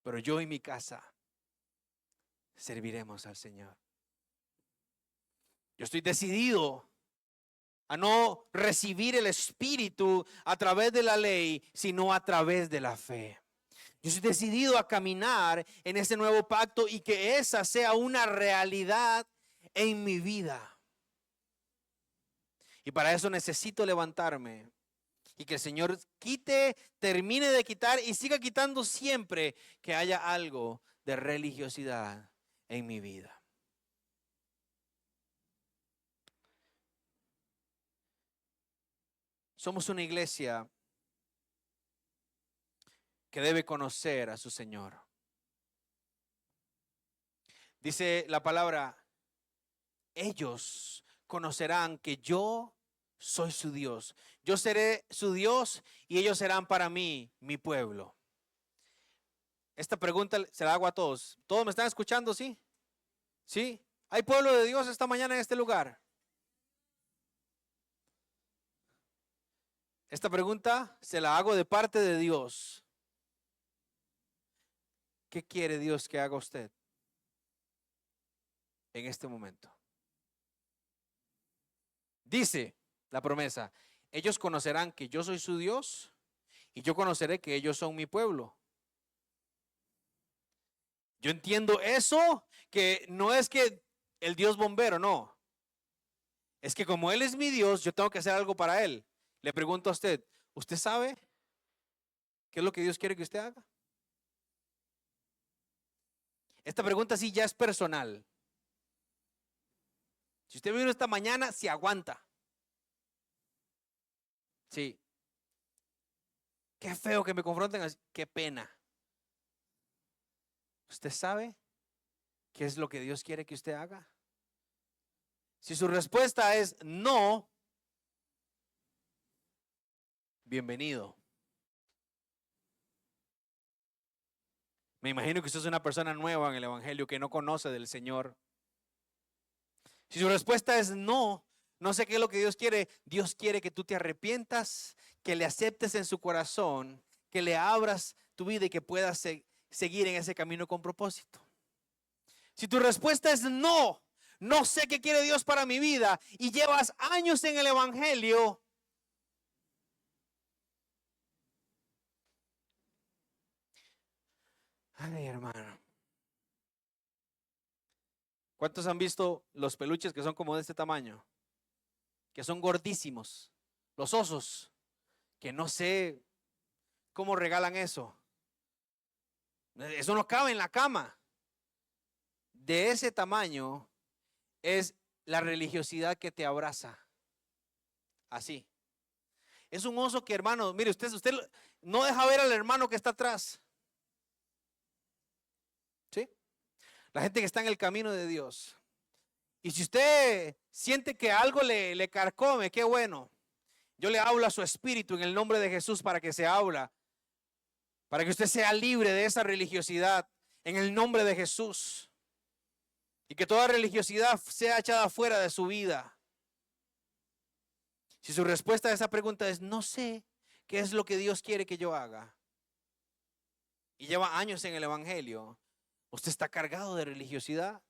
S1: Pero yo y mi casa serviremos al Señor. Yo estoy decidido a no recibir el Espíritu a través de la ley, sino a través de la fe. Yo estoy decidido a caminar en ese nuevo pacto y que esa sea una realidad en mi vida. Y para eso necesito levantarme y que el Señor termine de quitar y siga quitando siempre que haya algo de religiosidad en mi vida. Somos una iglesia que debe conocer a su Señor. Dice la palabra, ellos conocerán que yo soy su Dios. Yo seré su Dios y ellos serán para mí mi pueblo. Esta pregunta se la hago a todos. ¿Todos me están escuchando? ¿Sí? ¿Sí? ¿Hay pueblo de Dios esta mañana en este lugar? Esta pregunta se la hago de parte de Dios. ¿Qué quiere Dios que haga usted en este momento? Dice la promesa, ellos conocerán que yo soy su Dios y yo conoceré que ellos son mi pueblo. Yo entiendo eso, que no es que el Dios bombero, no. Es que como Él es mi Dios, yo tengo que hacer algo para Él. Le pregunto a usted, ¿usted sabe qué es lo que Dios quiere que usted haga? Esta pregunta sí ya es personal. Si usted vino esta mañana, se aguanta. Sí. Qué feo que me confronten así. Qué pena. ¿Usted sabe qué es lo que Dios quiere que usted haga? Si su respuesta es no, bienvenido. Me imagino que usted es una persona nueva en el Evangelio que no conoce del Señor. Si su respuesta es no, no sé qué es lo que Dios quiere. Dios quiere que tú te arrepientas, que le aceptes en su corazón, que le abras tu vida y que puedas seguir en ese camino con propósito. Si tu respuesta es no, no sé qué quiere Dios para mi vida y llevas años en el Evangelio, ay, hermano. ¿Cuántos han visto los peluches que son como de este tamaño? Que son gordísimos. Los osos, que no sé cómo regalan eso. Eso no cabe en la cama. De ese tamaño es la religiosidad que te abraza. Así. Es un oso que, hermano, mire, usted no deja ver al hermano que está atrás. ¿Sí? La gente que está en el camino de Dios. Y si usted siente que algo le carcome, qué bueno. Yo le hablo a su espíritu en el nombre de Jesús para que se habla, para que usted sea libre de esa religiosidad en el nombre de Jesús. Y que toda religiosidad sea echada fuera de su vida. Si su respuesta a esa pregunta es no sé qué es lo que Dios quiere que yo haga, y lleva años en el evangelio, usted está cargado de religiosidad.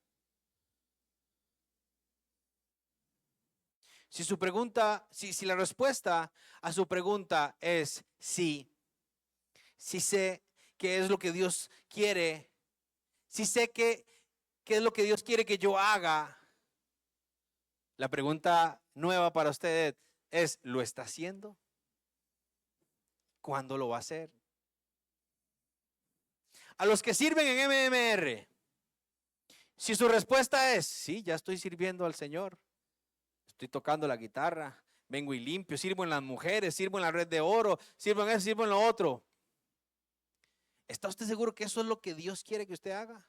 S1: Si su pregunta, si la respuesta a su pregunta es sí, sí sé qué es lo que Dios quiere, sí sé qué es lo que Dios quiere que yo haga, la pregunta nueva para usted es, ¿lo está haciendo? ¿Cuándo lo va a hacer? A los que sirven en MMR, si su respuesta es, sí, ya estoy sirviendo al Señor, estoy tocando la guitarra, vengo y limpio, sirvo en las mujeres, sirvo en la red de oro, sirvo en eso, sirvo en lo otro. ¿Está usted seguro que eso es lo que Dios quiere que usted haga?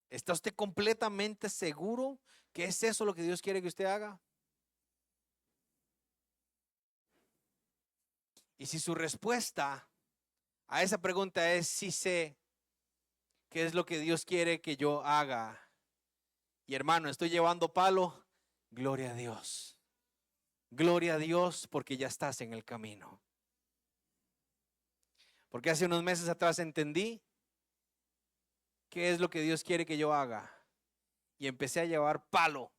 S1: ¿Está usted completamente seguro que es eso lo que Dios quiere que usted haga? Y si su respuesta a esa pregunta es sí sé qué es lo que Dios quiere que yo haga, y hermano, estoy llevando palo, gloria a Dios. Gloria a Dios porque ya estás en el camino. Porque hace unos meses atrás entendí qué es lo que Dios quiere que yo haga. Y empecé a llevar palo.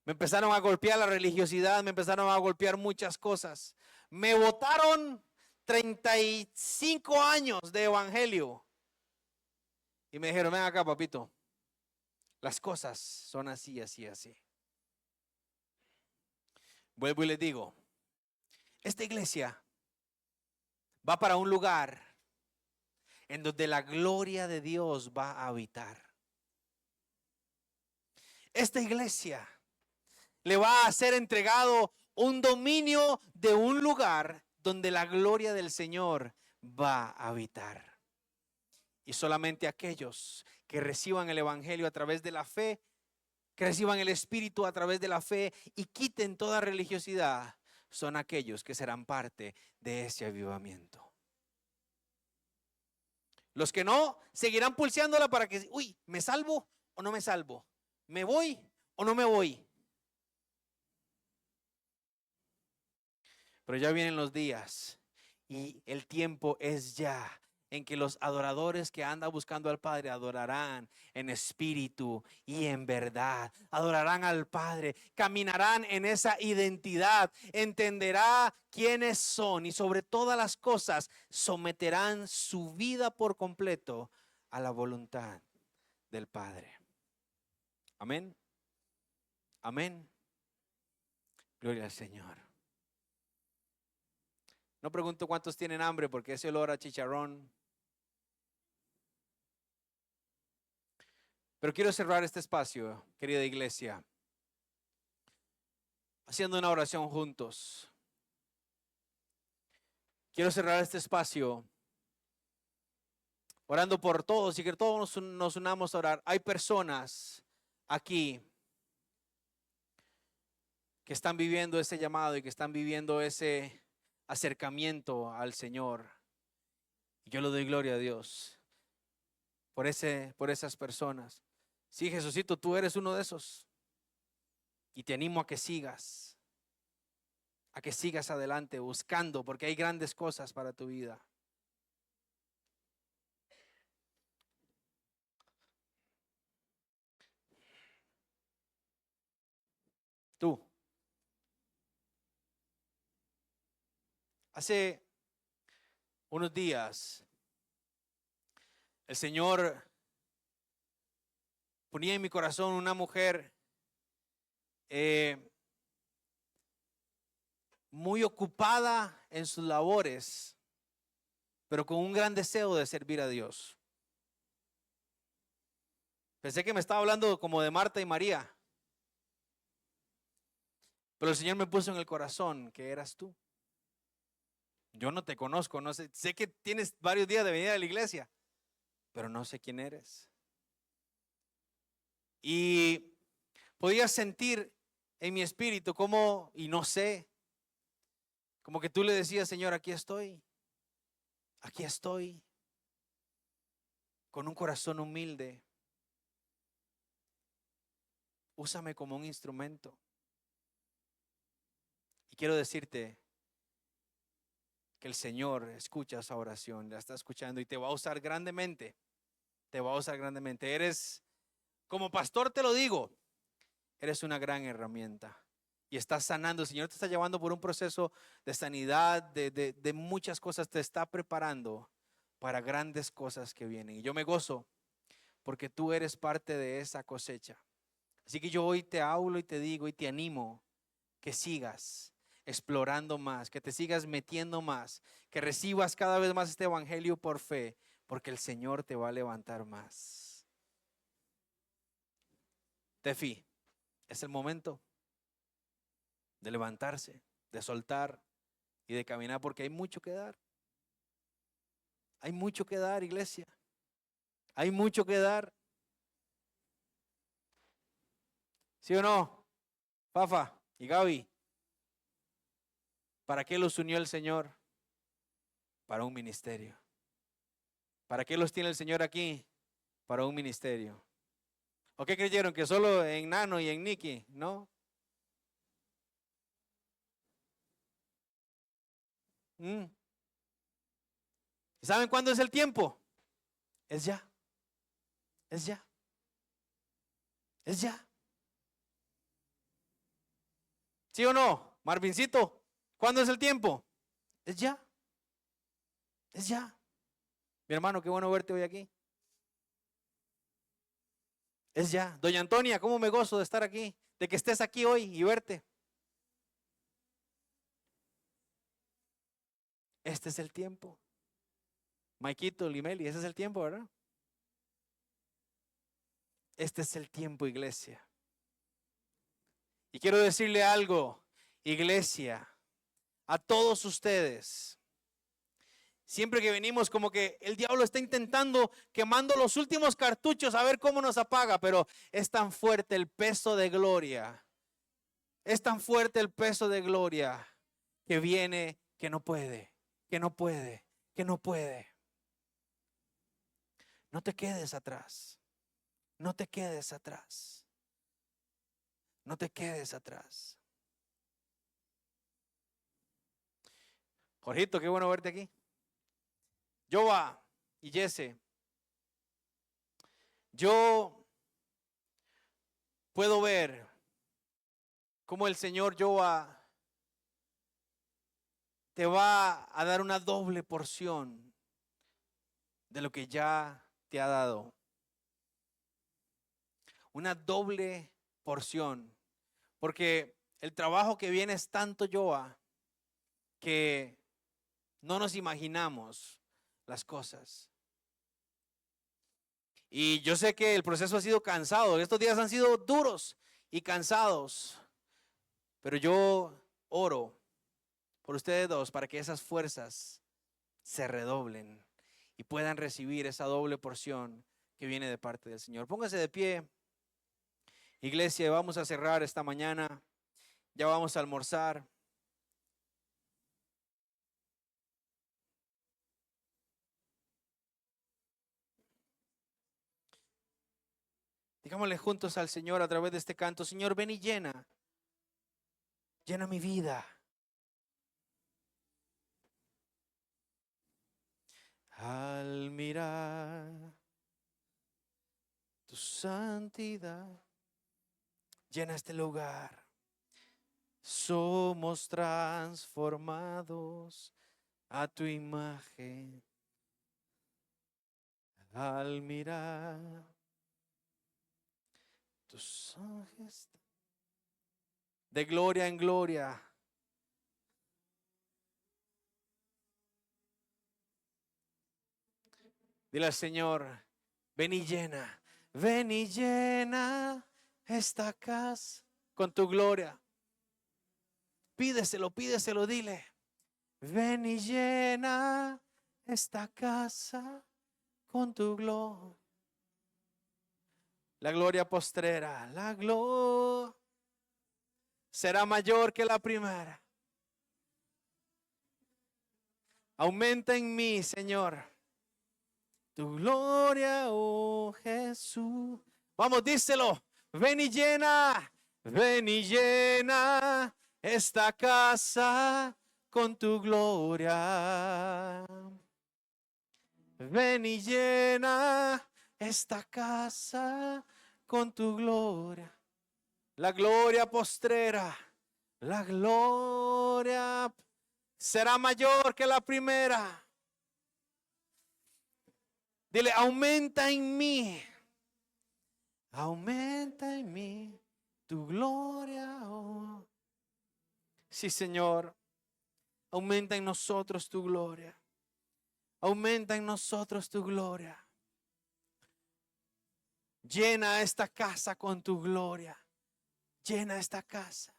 S1: Me empezaron a golpear la religiosidad, me empezaron a golpear muchas cosas. Me botaron 35 años de evangelio. Y me dijeron, ven acá, papito. Las cosas son así, así, así. Vuelvo y les digo, esta iglesia va para un lugar en donde la gloria de Dios va a habitar. Esta iglesia le va a ser entregado un dominio de un lugar donde la gloria del Señor va a habitar. Y solamente aquellos que reciban el evangelio a través de la fe, que reciban el Espíritu a través de la fe y quiten toda religiosidad, son aquellos que serán parte de ese avivamiento. Los que no, seguirán pulseándola para que, uy, ¿me salvo o no me salvo? ¿Me voy o no me voy? Pero ya vienen los días y el tiempo es ya en que los adoradores que andan buscando al Padre adorarán en espíritu y en verdad. Adorarán al Padre, caminarán en esa identidad, entenderá quiénes son y sobre todas las cosas someterán su vida por completo a la voluntad del Padre. Amén. Amén. Gloria al Señor. No pregunto cuántos tienen hambre porque ese olor a chicharrón. Pero quiero cerrar este espacio, querida iglesia, haciendo una oración juntos. Quiero cerrar este espacio orando por todos y que todos nos unamos a orar. Hay personas aquí que están viviendo ese llamado y que están viviendo ese acercamiento al Señor. Y yo le doy gloria a Dios por esas personas. Sí, Jesucito, tú eres uno de esos. Y te animo a que sigas adelante buscando, porque hay grandes cosas para tu vida. Tú. Hace unos días, el Señor ponía en mi corazón una mujer muy ocupada en sus labores, pero con un gran deseo de servir a Dios. Pensé que me estaba hablando como de Marta y María, pero el Señor me puso en el corazón que eras tú. Yo no te conozco, no sé que tienes varios días de venir a la iglesia, pero no sé quién eres. Y podía sentir en mi espíritu como, y no sé, como que tú le decías, Señor, aquí estoy, con un corazón humilde. Úsame como un instrumento. Y quiero decirte que el Señor escucha esa oración, la está escuchando y te va a usar grandemente. Te va a usar grandemente. Eres, como pastor te lo digo, eres una gran herramienta. Y estás sanando. El Señor te está llevando por un proceso de sanidad, de muchas cosas. Te está preparando para grandes cosas que vienen. Y yo me gozo porque tú eres parte de esa cosecha. Así que yo hoy te hablo y te digo y te animo que sigas explorando más, que te sigas metiendo más, que recibas cada vez más este evangelio por fe, porque el Señor te va a levantar más. Tefi, es el momento de levantarse, de soltar y de caminar, porque hay mucho que dar. Hay mucho que dar, iglesia. Hay mucho que dar. ¿Sí o no? Fafa y Gaby, ¿para qué los unió el Señor? Para un ministerio. ¿Para qué los tiene el Señor aquí? Para un ministerio. ¿O qué creyeron? ¿Que solo en Nano y en Nicky? ¿No? Mm. ¿Saben cuándo es el tiempo? Es ya. Es ya. Es ya. ¿Sí o no? Marvincito, ¿cuándo es el tiempo? Es ya. Es ya. Mi hermano, qué bueno verte hoy aquí. Es ya. Doña Antonia, cómo me gozo de estar aquí, de que estés aquí hoy y verte. Este es el tiempo. Maikito, Limeli, ese es el tiempo, ¿verdad? Este es el tiempo, iglesia. Y quiero decirle algo, iglesia, a todos ustedes. Siempre que venimos, como que el diablo está intentando, quemando los últimos cartuchos a ver cómo nos apaga, pero es tan fuerte el peso de gloria. Es tan fuerte el peso de gloria que viene que no puede, que no puede, que no puede. No te quedes atrás. No te quedes atrás. No te quedes atrás. Jorgito, qué bueno verte aquí. Joa y Jesse, yo puedo ver cómo el Señor Joa te va a dar una doble porción de lo que ya te ha dado. Una doble porción. Porque el trabajo que viene es tanto, Joa, que no nos imaginamos las cosas. Y yo sé que el proceso ha sido cansado. Estos días han sido duros y cansados. Pero yo oro por ustedes dos para que esas fuerzas se redoblen y puedan recibir esa doble porción que viene de parte del Señor. Póngase de pie, iglesia, vamos a cerrar esta mañana. Ya vamos a almorzar. Digámosle juntos al Señor a través de este canto: Señor, ven y llena, llena mi vida. Al mirar tu santidad, llena este lugar. Somos transformados a tu imagen. Al mirar tus ángeles, de gloria en gloria. Dile al Señor: ven y llena esta casa con tu gloria. Pídeselo, pídeselo, dile: ven y llena esta casa con tu gloria. La gloria postrera, la gloria será mayor que la primera. Aumenta en mí, Señor, tu gloria, oh Jesús. Vamos, díselo. Ven y llena esta casa con tu gloria. Ven y llena esta casa con tu gloria. La gloria postrera, la gloria será mayor que la primera. Dile, aumenta en mí tu gloria. Oh. Sí, Señor, aumenta en nosotros tu gloria. Aumenta en nosotros tu gloria. Llena esta casa con tu gloria. Llena esta casa.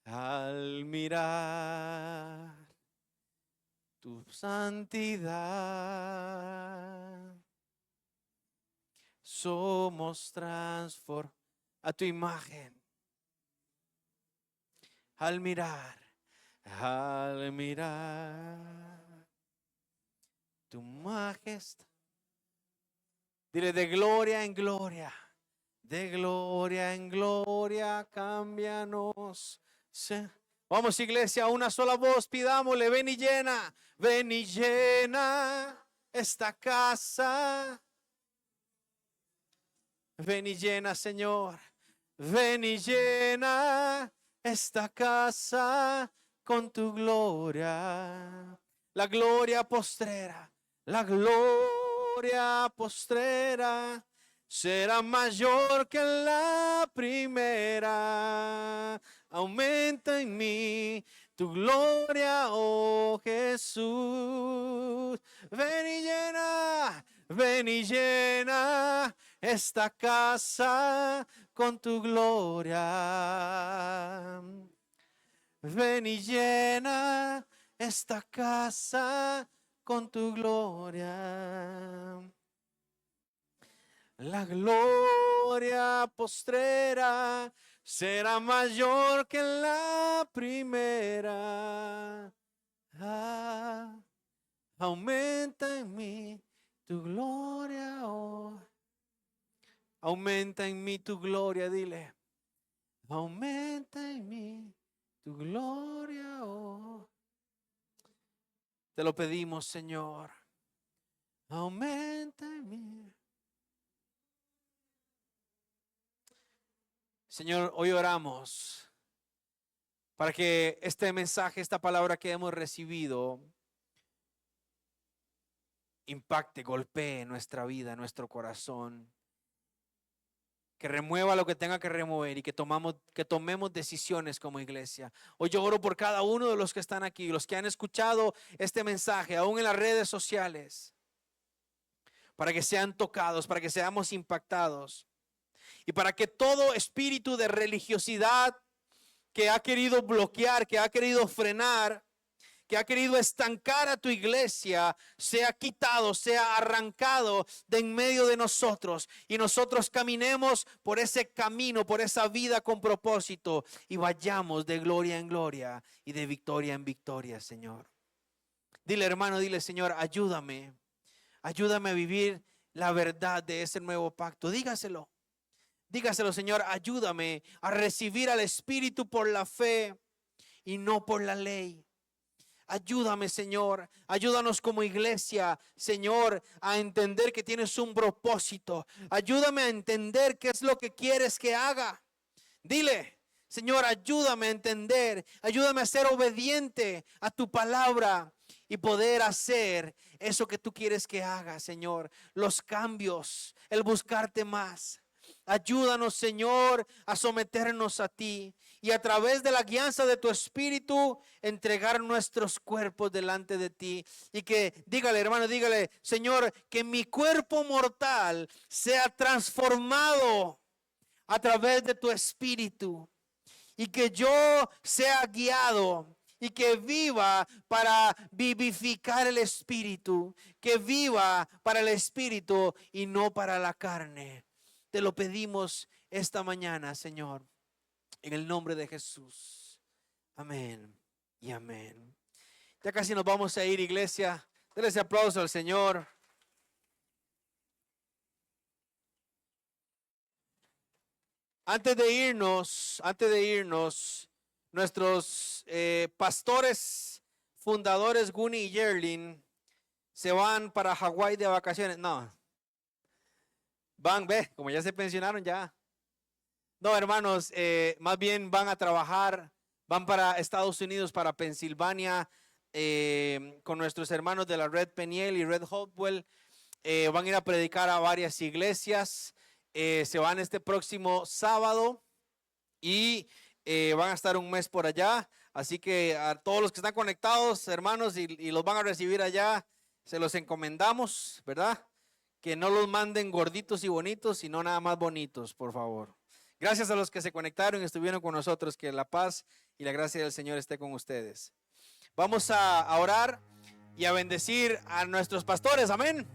S1: Al mirar tu santidad, somos transformados a tu imagen. Al mirar tu majestad. Dile, de gloria en gloria, cámbianos. Vamos, iglesia, a una sola voz, pidámosle, ven y llena esta casa. Ven y llena, Señor, ven y llena esta casa con tu gloria. La gloria postrera, la gloria postrera será mayor que la primera. Aumenta en mí tu gloria, oh Jesús. Ven y llena esta casa con tu gloria. Ven y llena esta casa con tu gloria. La gloria postrera será mayor que la primera. Aumenta en mí tu gloria, oh. Aumenta en mí tu gloria, dile. Aumenta en mí tu gloria, oh. Te lo pedimos, Señor. Aumenta en mí. Señor, hoy oramos para que este mensaje, esta palabra que hemos recibido, impacte, golpee nuestra vida, nuestro corazón. Que remueva lo que tenga que remover y que tomemos decisiones como iglesia. Hoy yo oro por cada uno de los que están aquí, los que han escuchado este mensaje, aún en las redes sociales, para que sean tocados, para que seamos impactados y para que todo espíritu de religiosidad que ha querido bloquear, que ha querido frenar, que ha querido estancar a tu iglesia, sea quitado, sea arrancado de en medio de nosotros y nosotros caminemos por ese camino, por esa vida con propósito y vayamos de gloria en gloria y de victoria en victoria, Señor. Dile, hermano, dile, Señor, ayúdame a vivir la verdad de ese nuevo pacto. Dígaselo, Señor, ayúdame a recibir al Espíritu por la fe y no por la ley. Ayúdame, Señor, ayúdanos como iglesia, Señor, a entender que tienes un propósito. Ayúdame a entender qué es lo que quieres que haga. Dile, Señor, ayúdame a entender, ayúdame a ser obediente a tu palabra y poder hacer eso que tú quieres que haga, Señor. Los cambios, el buscarte más. Ayúdanos, Señor, a someternos a ti y a través de la guianza de tu Espíritu entregar nuestros cuerpos delante de ti. Y que, dígale, hermano, dígale, Señor, que mi cuerpo mortal sea transformado a través de tu Espíritu y que yo sea guiado y que viva para vivificar el Espíritu, que viva para el Espíritu y no para la carne. Te lo pedimos esta mañana, Señor, en el nombre de Jesús. Amén y amén. Ya casi nos vamos a ir, iglesia. Denle ese aplauso al Señor. Antes de irnos, nuestros pastores fundadores, Guni y Yerlin, se van para Hawái de vacaciones. No, van, como ya se pensionaron ya. No, hermanos, más bien van a trabajar, van para Estados Unidos, para Pensilvania, con nuestros hermanos de la Red Peniel y Red Hopewell. Van a ir a predicar a varias iglesias. Se van este próximo sábado y van a estar un mes por allá. Así que a todos los que están conectados, hermanos, y los van a recibir allá, se los encomendamos, ¿verdad? Que no los manden gorditos y bonitos, sino nada más bonitos, por favor. Gracias a los que se conectaron y estuvieron con nosotros. Que la paz y la gracia del Señor esté con ustedes. Vamos a orar y a bendecir a nuestros pastores. Amén.